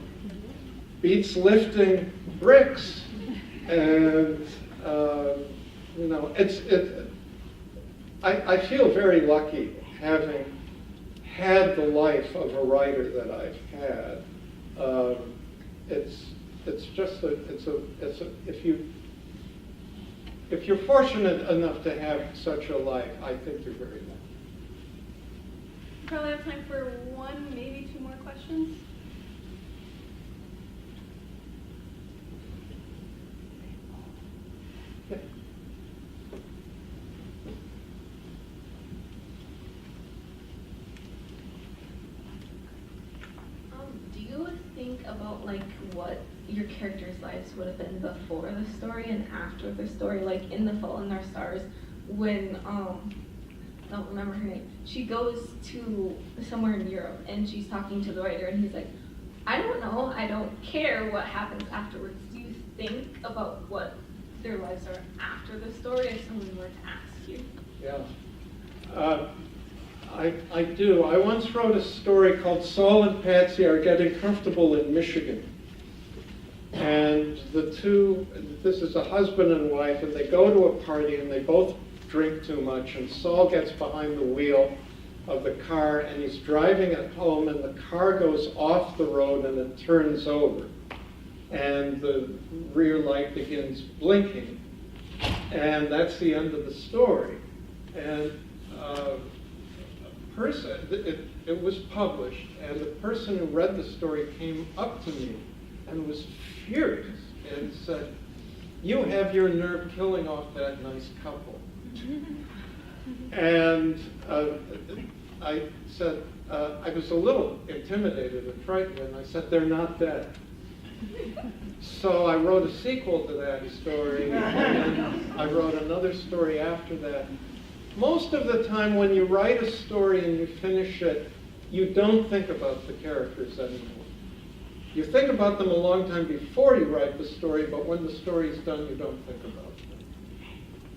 beats lifting bricks. And, you know, I feel very lucky having had the life of a writer that I've had. It's just if you're fortunate enough to have such a life, I think you're very lucky. Probably have time for one, maybe two more questions. Do you think about like what your characters' lives would have been before the story and after the story? Like in The Fault in Our Stars, when I don't remember her name, she goes to somewhere in Europe and she's talking to the writer and he's like, "I don't know, I don't care what happens afterwards." Do you think about what their lives are after the story if someone were to ask you? Yeah. I do. I once wrote a story called Saul and Patsy Are Getting Comfortable in Michigan. And this is a husband and wife, and they go to a party and they both drink too much, and Saul gets behind the wheel of the car and he's driving it home, and the car goes off the road and it turns over. And the rear light begins blinking. And that's the end of the story. And it was published, and the person who read the story came up to me and was furious and said, "You have your nerve killing off that nice couple." And I said, I was a little intimidated and frightened, and I said, "They're not dead." So I wrote a sequel to that story, and I wrote another story after that. Most of the time when you write a story and you finish it, you don't think about the characters anymore. You think about them a long time before you write the story, but when the story is done, you don't think about them.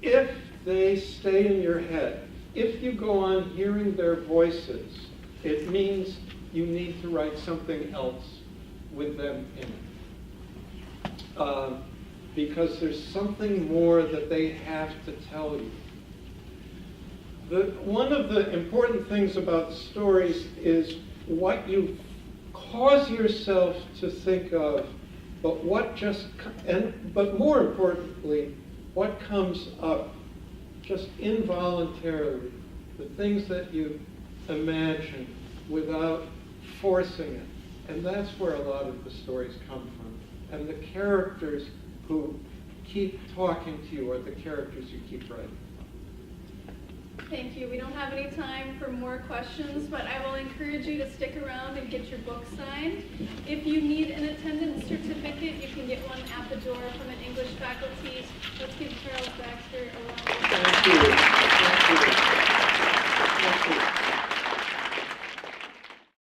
If they stay in your head, if you go on hearing their voices, it means you need to write something else with them in it. Because there's something more that they have to tell you. One of the important things about stories is what you cause yourself to think of, but but more importantly, what comes up just involuntarily, the things that you imagine without forcing it. And that's where a lot of the stories come from. And the characters who keep talking to you are the characters you keep writing. Thank you. We don't have any time for more questions, but I will encourage you to stick around and get your book signed. If you need an attendance certificate, you can get one at the door from an English faculty. Let's give Charles Baxter a round of applause. Thank you.